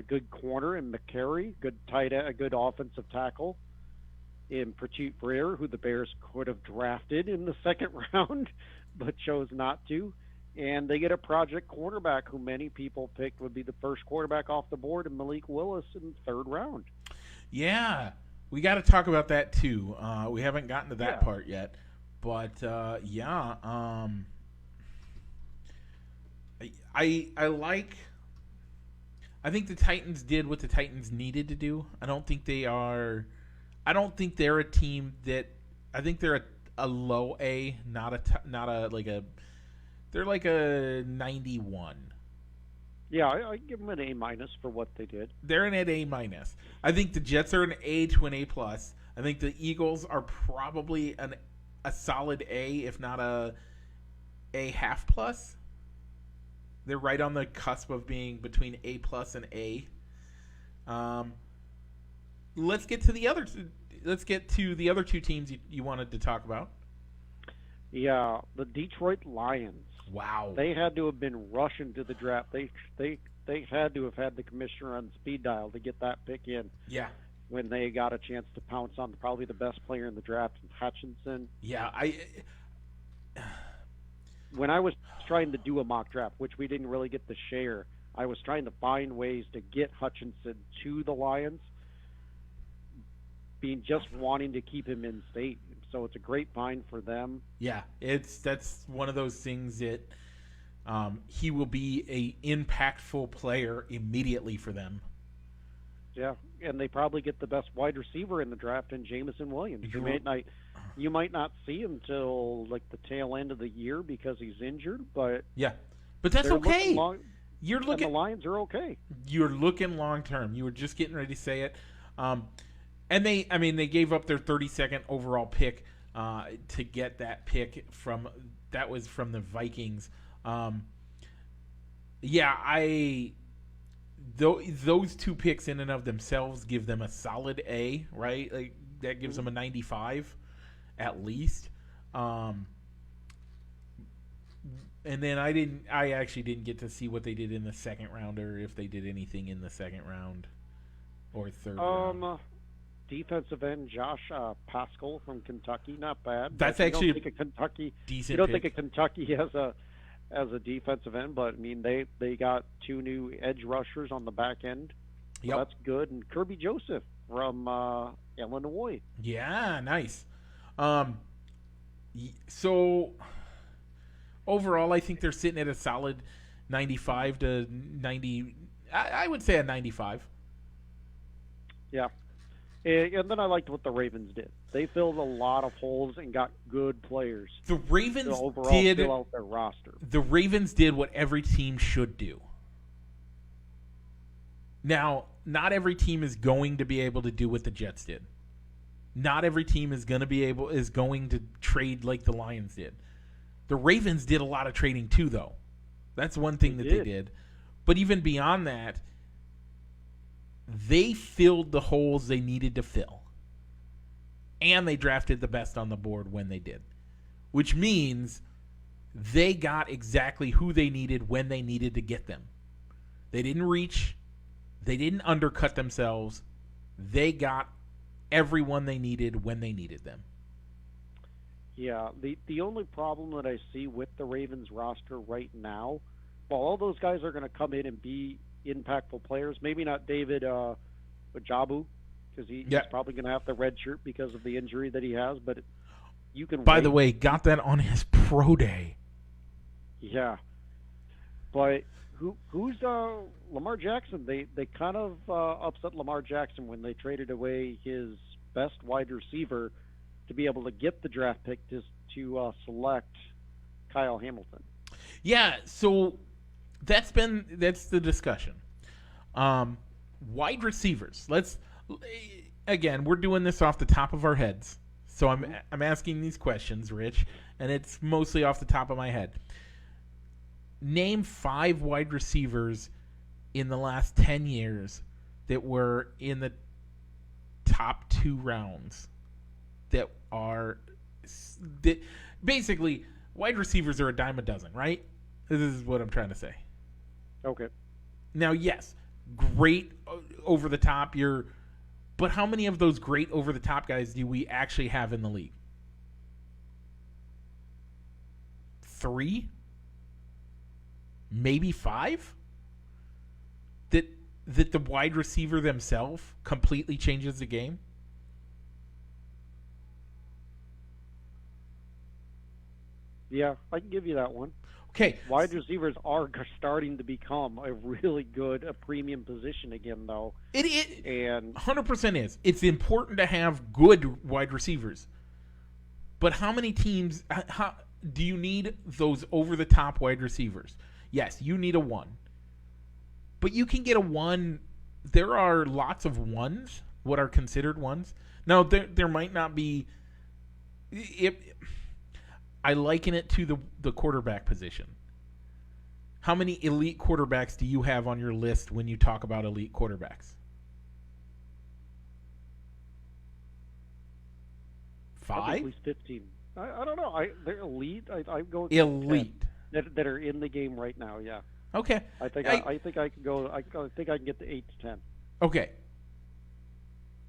good corner in McCary, a good offensive tackle in Petit Frere, who the Bears could have drafted in the second round, but chose not to. And they get a project quarterback who many people picked would be the first quarterback off the board, in Malik Willis in the third round. Yeah, we got to talk about that too. We haven't gotten to that part yet, but I like. I think the Titans did what the Titans needed to do. I don't think they're a team that. I think they're a low A, they're like a 91. Yeah, I give them an A- for what they did. They're an A-. I think the Jets are an A to an A+. I think the Eagles are probably a solid A, if not a A-. They're right on the cusp of being between A+ and A. Let's get to the other two teams you wanted to talk about. Yeah, the Detroit Lions. Wow. They had to have been rushing to the draft. They had to have had the commissioner on speed dial to get that pick in. Yeah. When they got a chance to pounce on probably the best player in the draft, Hutchinson. Yeah, when I was trying to do a mock draft, which we didn't really get to share, I was trying to find ways to get Hutchinson to the Lions. being just wanting to keep him in state. So it's a great find for them. Yeah, that's one of those things that he will be a impactful player immediately for them. Yeah, and they probably get the best wide receiver in the draft in Jameson Williams. You might not see him till like the tail end of the year because he's injured, but yeah, but that's okay. You're looking, and the Lions are okay. You're looking long term. You were just getting ready to say it, and they gave up their 32nd overall pick to get that pick from the Vikings. Those two picks in and of themselves give them a solid A, right? Like that gives them a 95 at least. And then I actually didn't get to see what they did in the second round, or if they did anything in the second round or third round. Defensive end Josh Pascal from Kentucky, not bad. That's actually you don't think of Kentucky as a defensive end, but I mean they got two new edge rushers on the back end. So that's good. And Kirby Joseph from Illinois. Yeah, nice. So overall, I think they're sitting at a solid 95 to 90. I would say a 95. Yeah. And then I liked what the Ravens did. They filled a lot of holes and got good players. The Ravens to overall fill out their roster. The Ravens did what every team should do. Now, not every team is going to be able to do what the Jets did. Not every team is going to trade like the Lions did. The Ravens did a lot of trading too, though. That's one thing they did. But even beyond that, they filled the holes they needed to fill. And they drafted the best on the board when they did. Which means they got exactly who they needed when they needed to get them. They didn't reach. They didn't undercut themselves. They got everyone they needed when they needed them. Yeah, the only problem that I see with the Ravens roster right now, well, all those guys are going to come in and be impactful players. Maybe not David Bajabu, because he's probably going to have the red shirt because of the injury that he has. But you can. By the way, got that on his pro day. Yeah, but who's Lamar Jackson? They kind of upset Lamar Jackson when they traded away his best wide receiver to be able to get the draft pick to select Kyle Hamilton. Yeah, so that's the discussion. Wide receivers. We're doing this off the top of our heads. So I'm asking these questions, Rich, and it's mostly off the top of my head. Name 5 wide receivers in the last 10 years that were in the top 2 rounds that basically wide receivers are a dime a dozen, right? This is what I'm trying to say. Okay. Now, yes, great over the top. But how many of those great over the top guys do we actually have in the league? 3? Maybe 5? That the wide receiver themselves completely changes the game? Yeah, I can give you that one. Okay. Wide receivers are starting to become a really good premium position again, though. It and 100% is. It's important to have good wide receivers. But how many teams do you need those over-the-top wide receivers? Yes, you need a 1. But you can get a 1. There are lots of 1s, what are considered 1s. Now, there might not be... I liken it to the quarterback position. How many elite quarterbacks do you have on your list when you talk about elite quarterbacks? 5? At least 15. I don't know. They're elite. I go elite 10 that are in the game right now. Yeah. Okay. I think I can go. I think I can get to 8 to 10. Okay.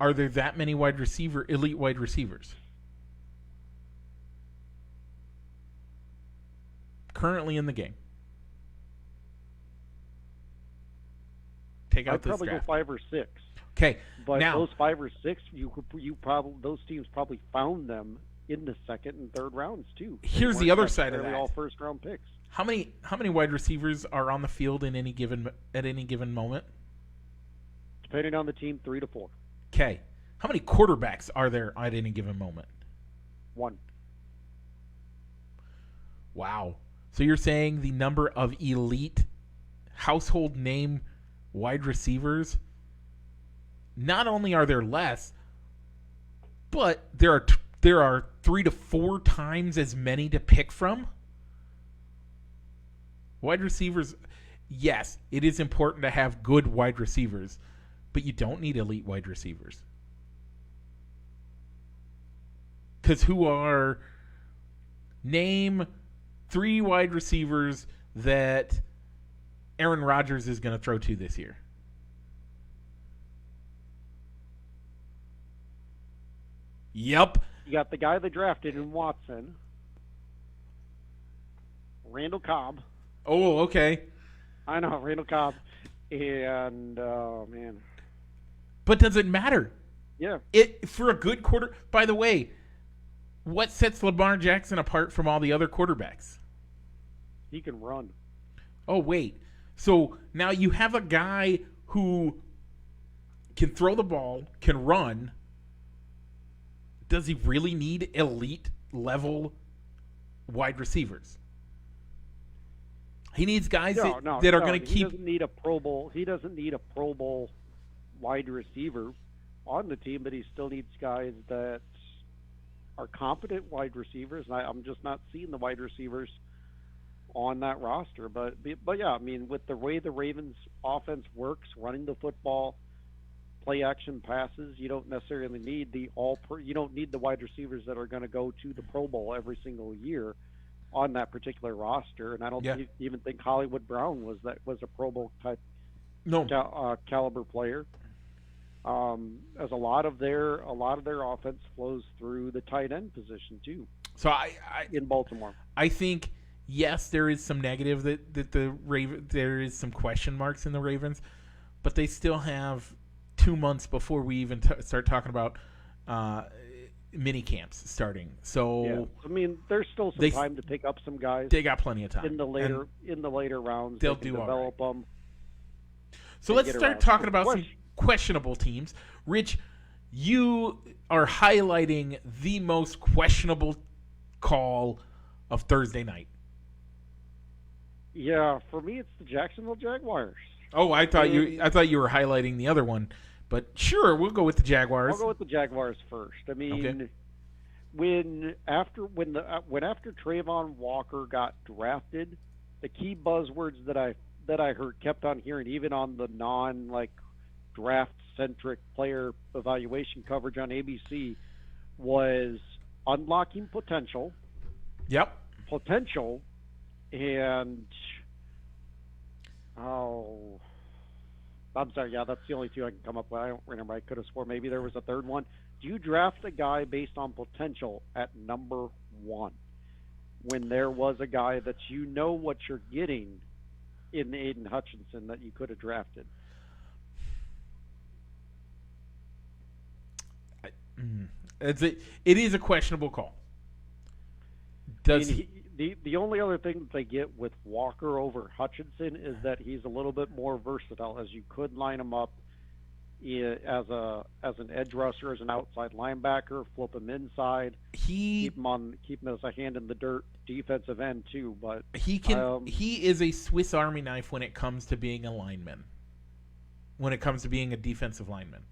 Are there that many elite wide receivers currently in the game? Take out I'd this probably draft. go 5 or 6. Okay, But now those 5 or 6, those teams probably found them in the second and third rounds too. Here's the other side of that. All first round picks. How many wide receivers are on the field at any given moment? Depending on the team, 3 to 4. Okay. How many quarterbacks are there at any given moment? 1. Wow. So you're saying the number of elite household name wide receivers, not only are there less, but there are 3 to 4 times as many to pick from? Wide receivers, yes, it is important to have good wide receivers, but you don't need elite wide receivers. Because name 3 wide receivers that Aaron Rodgers is going to throw to this year. Yep. You got the guy they drafted in Watson, Randall Cobb. Oh, okay. I know, Randall Cobb. And, man. But does it matter? Yeah. For a good quarter. By the way, what sets Lamar Jackson apart from all the other quarterbacks? He can run. Oh, wait. So now you have a guy who can throw the ball, can run. Does he really need elite level wide receivers? He needs guys that are going to keep. He doesn't need a Pro Bowl. He doesn't need a Pro Bowl wide receiver on the team, but he still needs guys that are competent wide receivers. And I'm just not seeing the wide receivers on that roster. But yeah, I mean, with the way the Ravens offense works, running the football, play action passes, you don't necessarily need you don't need the wide receivers that are going to go to the Pro Bowl every single year on that particular roster. And I don't even think Hollywood Brown was a Pro Bowl type caliber player. As a lot of their offense flows through the tight end position too. So I in Baltimore, I think yes, there is some negative that there is some question marks in the Ravens, but they still have 2 months before we even start talking about mini camps starting. So yeah. I mean, there's still some time to pick up some guys. They got plenty of time in the later rounds. They'll do develop them. So let's start talking about some questionable teams. Rich, you are highlighting the most questionable call of Thursday night. Yeah, for me, it's the Jacksonville Jaguars. Oh, I thought you were highlighting the other one, but sure, we'll go with the Jaguars. I'll go with the Jaguars first. I mean, when after Trayvon Walker got drafted, the key buzzwords that I heard kept on hearing, even on the draft centric player evaluation coverage on ABC, was unlocking potential. Yep. Potential, and I'm sorry. Yeah, that's the only two I can come up with. I don't remember. I could have swore maybe there was a third one. Do you draft a guy based on potential at number 1 when there was a guy that you know what you're getting in Aiden Hutchinson that you could have drafted? It is a questionable call. The only other thing that they get with Walker over Hutchinson is that he's a little bit more versatile, as you could line him up as an edge rusher, as an outside linebacker, flip him inside, keep him as a hand in the dirt defensive end too. But he is a Swiss Army knife when it comes to being a lineman. When it comes to being a defensive lineman,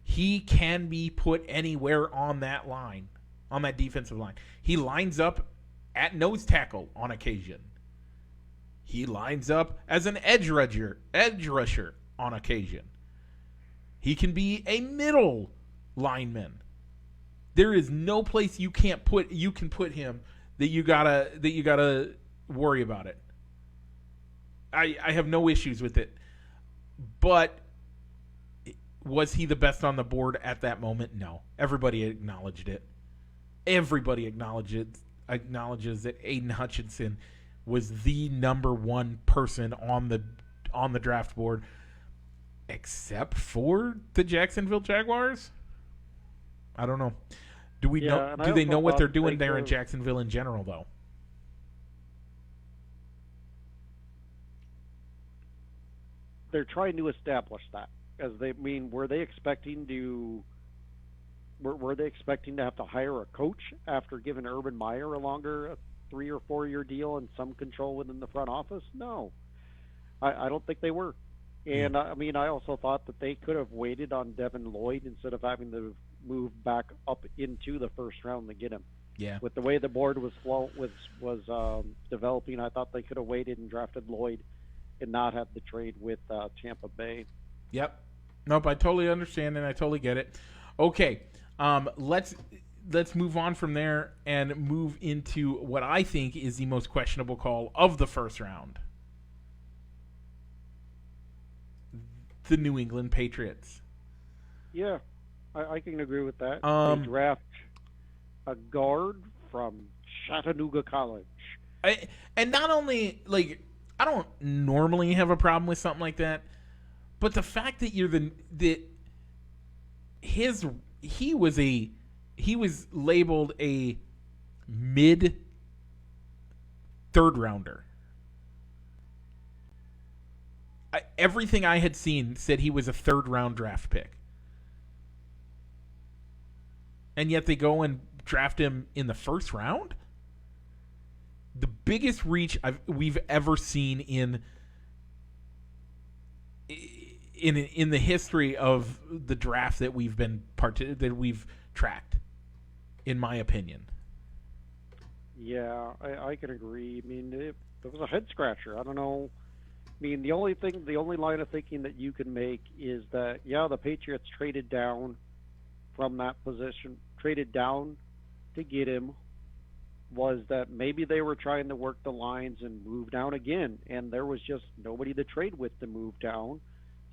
he can be put anywhere on that line, on that defensive line. He lines up at nose tackle on occasion. He lines up as an edge rusher on occasion. He can be a middle lineman. There is no place you can put him that you gotta worry about it. I have no issues with it. But was he the best on the board at that moment? No. Everybody acknowledged it. Everybody acknowledges that Aiden Hutchinson was the number 1 person on the draft board. except for the Jacksonville Jaguars. I don't know. Do we know? Do they know what they're doing there in Jacksonville in general, though? They're trying to establish that. Were they expecting to have to hire a coach after giving Urban Meyer a longer 3 or 4 year deal and some control within the front office? No, I don't think they were. And I also thought that they could have waited on Devin Lloyd instead of having to move back up into the first round to get him. Yeah. With the way the board was developing, I thought they could have waited and drafted Lloyd and not have the trade with Tampa Bay. Yep. Nope. I totally understand and I totally get it. Okay. Let's move on from there and move into what I think is the most questionable call of the first round. The New England Patriots. Yeah, I can agree with that. They draft a guard from Chattanooga College. And not only, like, I don't normally have a problem with something like that, but the fact that he was labeled a mid third rounder. Everything I had seen said he was a third round draft pick. And yet they go and draft him in the first round? The biggest reach we've ever seen in the history of the draft that we've tracked, in my opinion. Yeah, I can agree. I mean, it was a head scratcher. I don't know. I mean, the only line of thinking that you can make is that, the Patriots traded down from that position, traded down to get him, was that maybe they were trying to work the lines and move down again, and there was just nobody to trade with to move down.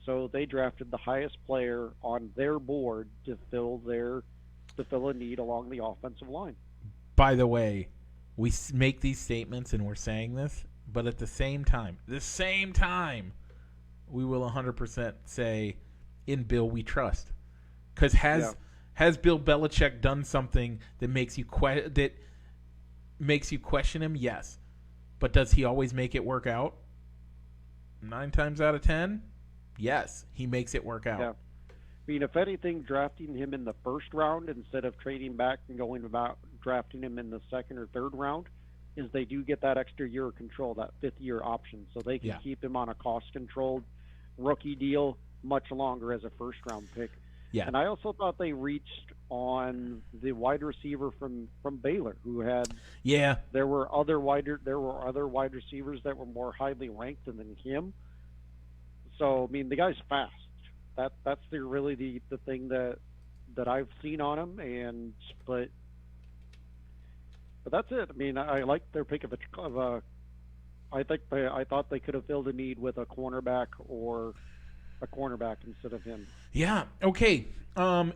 So they drafted the highest player on their board to fill a need along the offensive line. By the way, we make these statements and we're saying this, but at the same time, we will 100% say, in Bill we trust. Because has Bill Belichick done something that makes you question him? Yes. But does he always make it work out? 9 times out of 10, yes, he makes it work out. Yeah. I mean, if anything, drafting him in the first round instead of trading back and going about drafting him in the second or third round is they do get that extra year of control, that 5th-year option, so they can keep him on a cost-controlled rookie deal much longer as a first-round pick. Yeah. And I also thought they reached on the wide receiver from Baylor, who had there were other wide receivers that were more highly ranked than him. So I mean, the guy's fast. That's really the thing that I've seen on him, but that's it. I mean, I like their pick of a. I thought they could have filled a need with a cornerback or a cornerback instead of him. Yeah. Okay.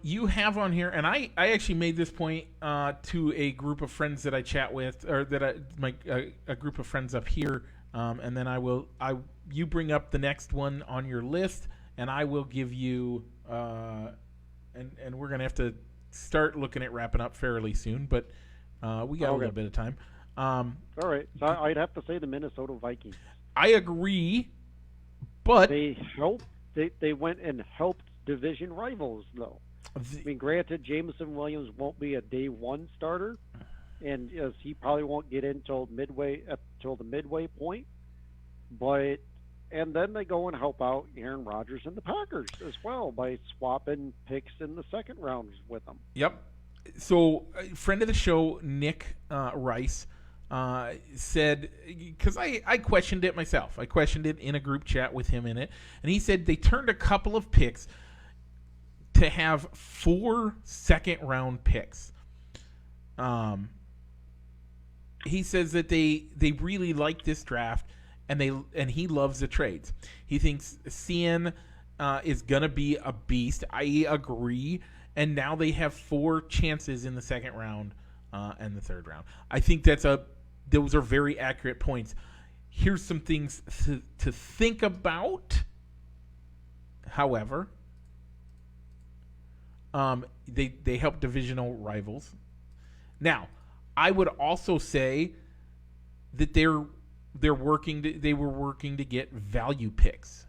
You have on here, and I actually made this point to a group of friends that I chat with, or a group of friends up here, and then you bring up the next one on your list, and I will give you, and we're gonna have to start looking at wrapping up fairly soon, but we got a little bit of time. All right. So I'd have to say the Minnesota Vikings. I agree, but they went and helped division rivals, though. I mean, granted, Jameson Williams won't be a day one starter, and he probably won't get in until the midway point. And then they go and help out Aaron Rodgers and the Packers as well by swapping picks in the second round with them. Yep. So, a friend of the show, Nick Rice, said, because I questioned it myself. I questioned it in a group chat with him in it, and he said they turned a couple of picks to have 4 second-round picks. He says that they really like this draft, and he loves the trades. He thinks CN is gonna be a beast. I agree. And now they have 4 chances in the second round and the third round. I think those are very accurate points. Here's some things to think about. However, they help divisional rivals. Now, I would also say that they were working to get value picks,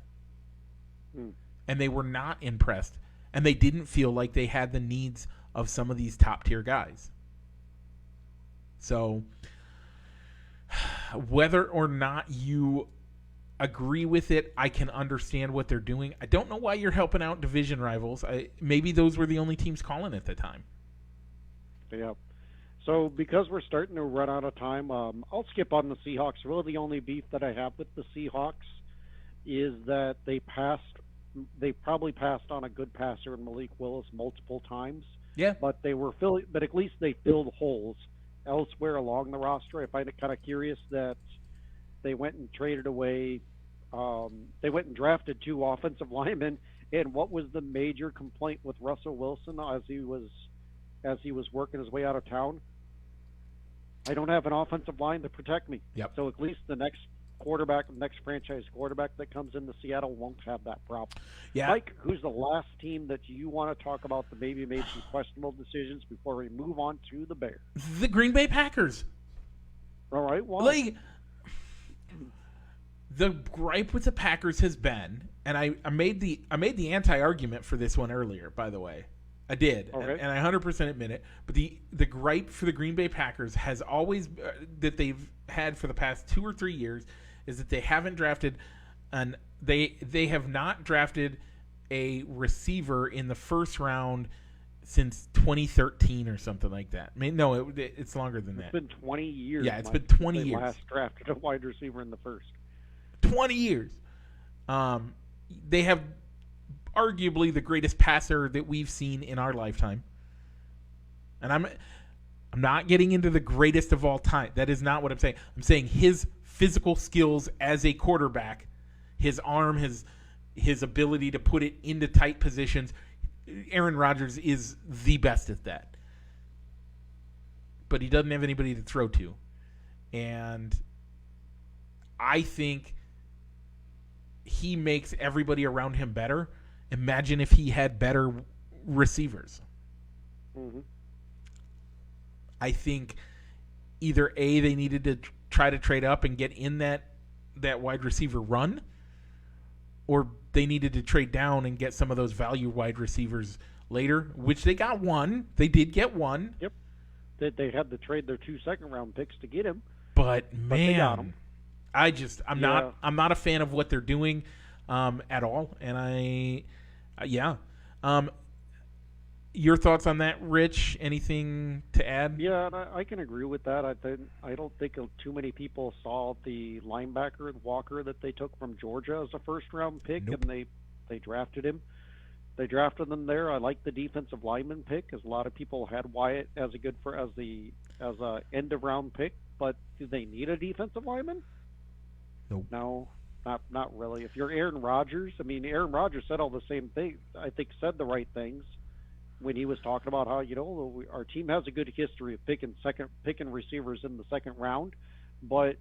and they were not impressed, and they didn't feel like they had the needs of some of these top tier guys. So, whether or not you agree with it, I can understand what they're doing. I don't know why you're helping out division rivals. Maybe those were the only teams calling at the time. Yeah. So because we're starting to run out of time, I'll skip on the Seahawks. Really, the only beef that I have with the Seahawks is that they probably passed on a good passer in Malik Willis multiple times. Yeah. But at least they filled holes elsewhere along the roster. I find it kind of curious that they went and traded away. They went and drafted 2 offensive linemen. And what was the major complaint with Russell Wilson as he was working his way out of town? I don't have an offensive line to protect me. Yep. So at least the next franchise quarterback that comes into Seattle won't have that problem. Yeah. Mike, who's the last team that you want to talk about that maybe made some questionable decisions before we move on to the Bears? The Green Bay Packers. All right. Why? The gripe with the Packers has been, and I made the anti-argument for this one earlier, by the way. I did, okay. and I 100% admit it. But the gripe for the Green Bay Packers has always that they've had for the past 2 or 3 years is that they haven't drafted, and they have not drafted a receiver in the first round since 2013 or something like that. I mean, no, it's longer than that. It's been 20 years. Yeah, it's been 20 years. Last drafted a wide receiver in the first. 20 years. They have arguably the greatest passer that we've seen in our lifetime. And I'm not getting into the greatest of all time. That is not what I'm saying. I'm saying his physical skills as a quarterback, his arm, his ability to put it into tight positions. Aaron Rodgers is the best at that. But he doesn't have anybody to throw to. And I think he makes everybody around him better. Imagine if he had better receivers. Mm-hmm. I think either A, they needed to try to trade up and get in that wide receiver run, or they needed to trade down and get some of those value wide receivers later, which they got one. They did get one. Yep. They had to trade their 2 second-round picks to get him. But man, they got him. I'm not a fan of what they're doing at all. And your thoughts on that, Rich? Anything to add? Yeah, and I can agree with that. I don't think too many people saw the linebacker Walker that they took from Georgia as a first-round pick, Nope. and they drafted him. They drafted him there. I like the defensive lineman pick, because a lot of people had Wyatt as a end-of-round pick. But do they need a defensive lineman? Nope. No, not really. If you're Aaron Rodgers, Aaron Rodgers said all the same things. I think said the right things when he was talking about how, our team has a good history of picking receivers in the second round, but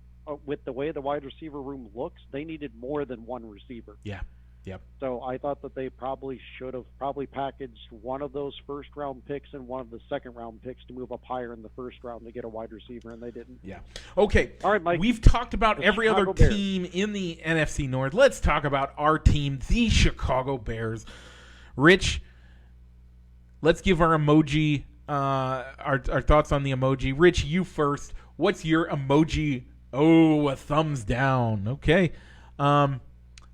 with the way the wide receiver room looks, they needed more than one receiver. Yeah. Yep. So I thought that they probably should have packaged one of those first round picks and one of the second round picks to move up higher in the first round to get a wide receiver, and they didn't. Yeah. Okay. All right, Mike. We've talked about every Chicago other team in the NFC North. Let's talk about our team, the Chicago Bears. Rich, let's give our emoji, our thoughts on the emoji. Rich, you first. What's your emoji? Oh, a thumbs down. Okay.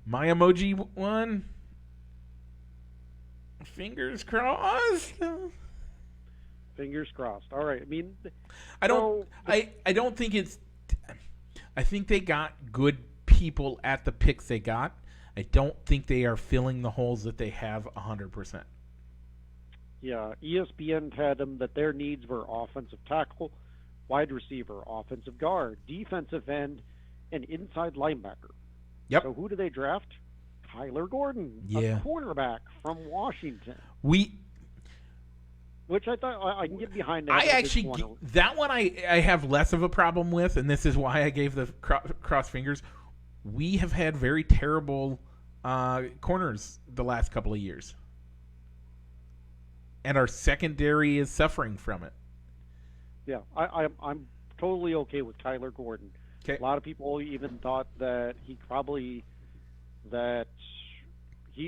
My emoji one. Fingers crossed. Fingers crossed. All right. I don't think it's. I think they got good people at the picks they got. I don't think they are filling the holes that they have 100%. Yeah, ESPN had them that their needs were offensive tackle, wide receiver, offensive guard, defensive end, and inside linebacker. Yep. So who do they draft? Kyler Gordon, Yeah. a cornerback from Washington. Which I thought I can get behind that. I actually that one I have less of a problem with, and this is why I gave the cross fingers. We have had very terrible corners the last couple of years. And our secondary is suffering from it. Yeah, I'm totally okay with Kyler Gordon. Okay. A lot of people even thought that he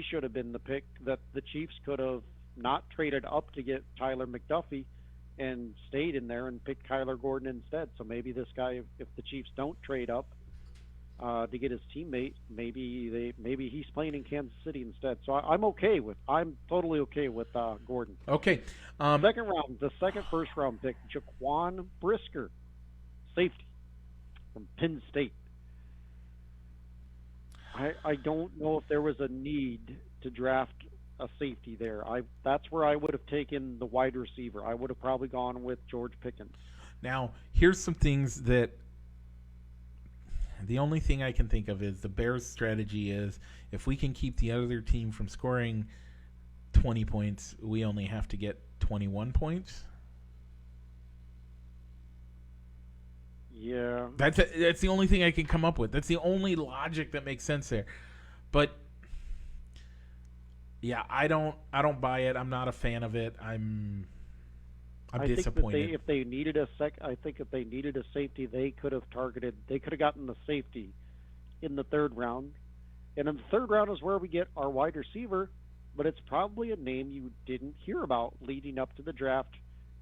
should have been the pick, that the Chiefs could have not traded up to get Tyler McDuffie and stayed in there and picked Kyler Gordon instead. So maybe this guy, if the Chiefs don't trade up to get his teammate, maybe he's playing in Kansas City instead. So I'm totally okay with Gordon. Okay. The second first round pick, Jaquan Brisker, safety from Penn State. I don't know if there was a need to draft a safety there. That's where I would have taken the wide receiver. I would have probably gone with George Pickens. Now, here's some things that the only thing I can think of is the Bears' strategy is if we can keep the other team from scoring 20 points, we only have to get 21 points. Yeah. That's the only thing I can come up with. That's the only logic that makes sense there. But yeah, I don't buy it. I'm not a fan of it. I'm disappointed. I think if they needed a safety, they could have gotten the safety in the third round. And in the third round is where we get our wide receiver, but it's probably a name you didn't hear about leading up to the draft,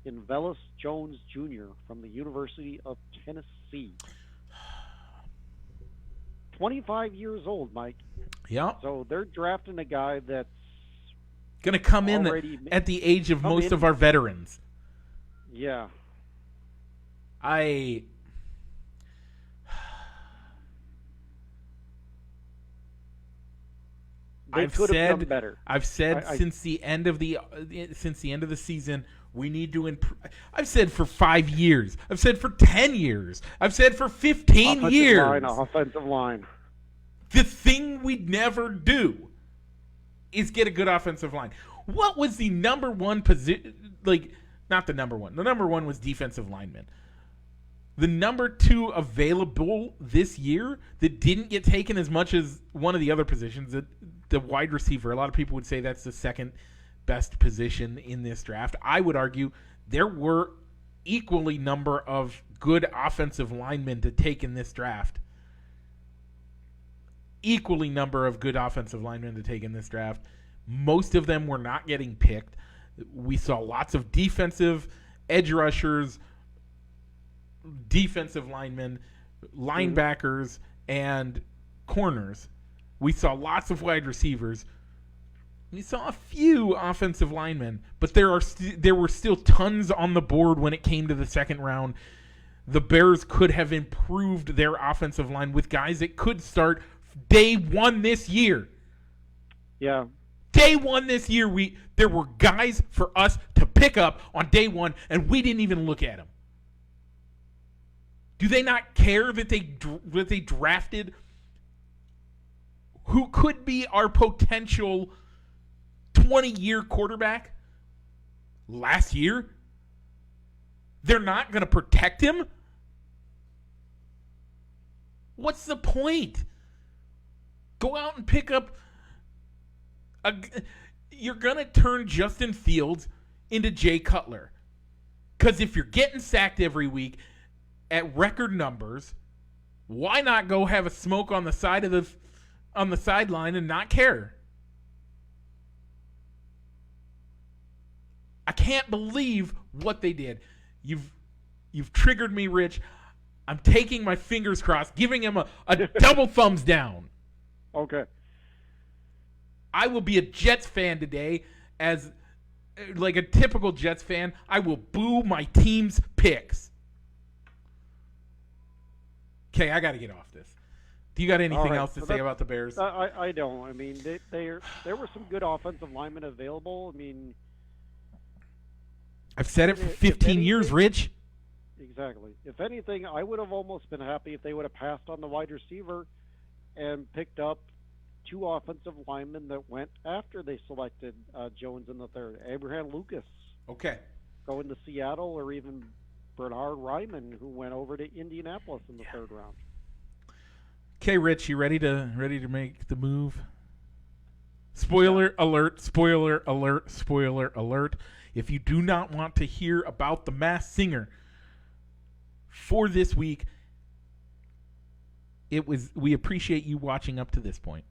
in Velus Jones Jr. from the University of Tennessee. 25 years old, Mike. Yeah. So they're drafting a guy that's going to come in at the age of most of our veterans. Yeah. I've said since the end of the season, we need to improve. I've said for 5 years. I've said for 10 years. I've said for 15 years. Offensive line. The thing we'd never do is get a good offensive line. What was the number one position? Not the number one. The number one was defensive lineman. The number two available this year that didn't get taken as much as one of the other positions, the wide receiver. A lot of people would say that's the second best position in this draft. I would argue there were equally number of good offensive linemen to take in this draft. Equally number of good offensive linemen to take in this draft. Most of them were not getting picked. We saw lots of defensive edge rushers, defensive linemen, linebackers, and corners. We saw lots of wide receivers. We saw a few offensive linemen, but there were still tons on the board when it came to the second round. The Bears could have improved their offensive line with guys that could start day one this year. Yeah. Day one this year, there were guys for us to pick up on day one, and we didn't even look at them. Do they not care that they drafted who could be our potential 20-year quarterback last year? They're not going to protect him? What's the point? Go out and pick up you're going to turn Justin Fields into Jay Cutler. Because if you're getting sacked every week at record numbers, why not go have a smoke on the sideline and not care? I can't believe what they did. You've triggered me, Rich. I'm taking my fingers crossed, giving him a double thumbs down. Okay. I will be a Jets fan today, as like a typical Jets fan. I will boo my team's picks. Okay, I got to get off this. Do you got anything else to say about the Bears? I don't. I mean, there were some good offensive linemen available. I mean, I've said it for 15 years, Rich. Exactly. If anything, I would have almost been happy if they would have passed on the wide receiver and picked up two offensive linemen that went after they selected Jones in the third. Abraham Lucas. Okay. Going to Seattle, or even Bernard Ryman, who went over to Indianapolis in the third round. Okay, Rich, you ready to make the move? Spoiler alert, spoiler alert, spoiler alert. If you do not want to hear about The Masked Singer for this week, we appreciate you watching up to this point.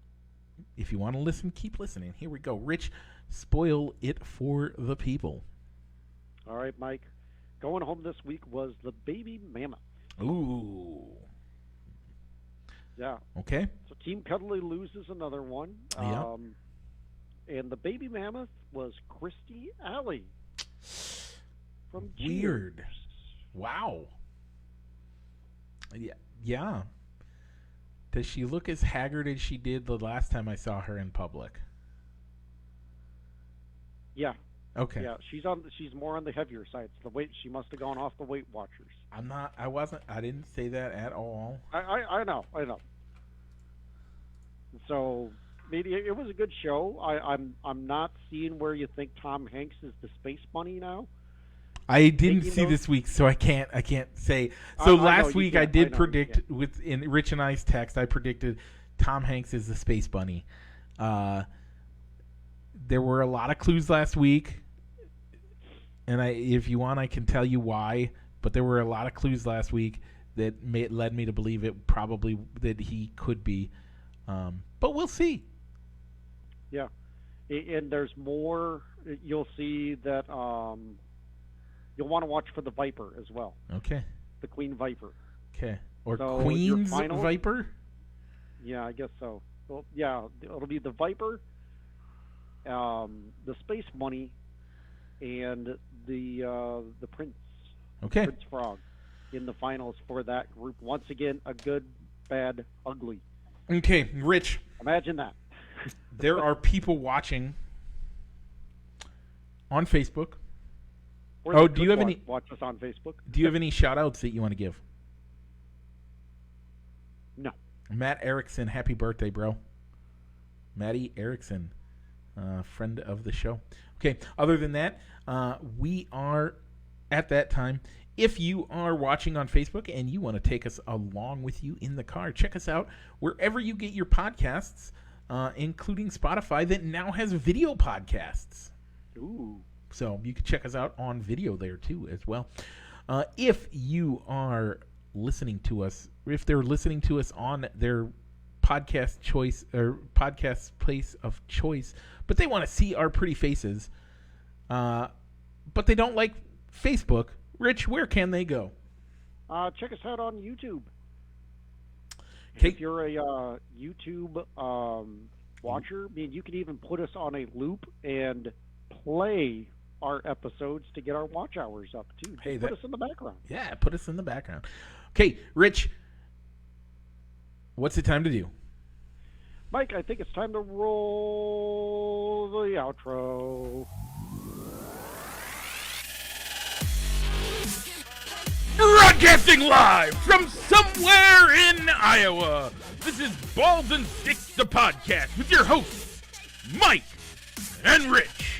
If you want to listen, keep listening. Here we go. Rich, spoil it for the people. All right, Mike. Going home this week was the baby mammoth. Ooh. Yeah. Okay. So Team Cuddly loses another one. Yeah. And the baby mammoth was Christy Alley from Weird. Cheers. Wow. Yeah. Does she look as haggard as she did the last time I saw her in public? Yeah. Okay. Yeah, she's more on the heavier side. It's the weight. She must have gone off the Weight Watchers. I didn't say that at all. I know. So maybe it was a good show. I'm not seeing where you think Tom Hanks is the space bunny now. I didn't see this week, so I can't say. So last week I did predict in Rich and I's text. I predicted Tom Hanks is the space bunny. There were a lot of clues last week, and if you want, I can tell you why. But there were a lot of clues last week that led me to believe it probably that he could be. But we'll see. Yeah, and there's more. You'll see that. You'll want to watch for the Viper as well. Okay. The Queen Viper. Okay. Or so Queen's Viper? Yeah, I guess so. Well, yeah, it'll be the Viper, the Space Bunny, and the Prince. Okay. Prince Frog in the finals for that group. Once again, a good, bad, ugly. Okay, Rich. Imagine that. There are people watching on Facebook. Do you have any? Watch us on Facebook. Do you have any shout-outs that you want to give? No. Matt Erickson, happy birthday, bro. Matty Erickson, friend of the show. Okay. Other than that, we are at that time. If you are watching on Facebook and you want to take us along with you in the car, check us out wherever you get your podcasts, including Spotify that now has video podcasts. Ooh. So you can check us out on video there too as well. If you are listening to us, if they're listening to us on their podcast choice or podcast place of choice, but they want to see our pretty faces, but they don't like Facebook, Rich, where can they go? Check us out on YouTube. Okay. If you're a YouTube watcher, I mean, you can even put us on a loop and play our episodes to get our watch hours up too. Hey, put us in the background. Yeah, put us in the background. Okay, Rich, what's the time to do? Mike, I think it's time to roll the outro. Broadcasting live from somewhere in Iowa. This is Balls and Sticks, the podcast with your hosts, Mike and Rich.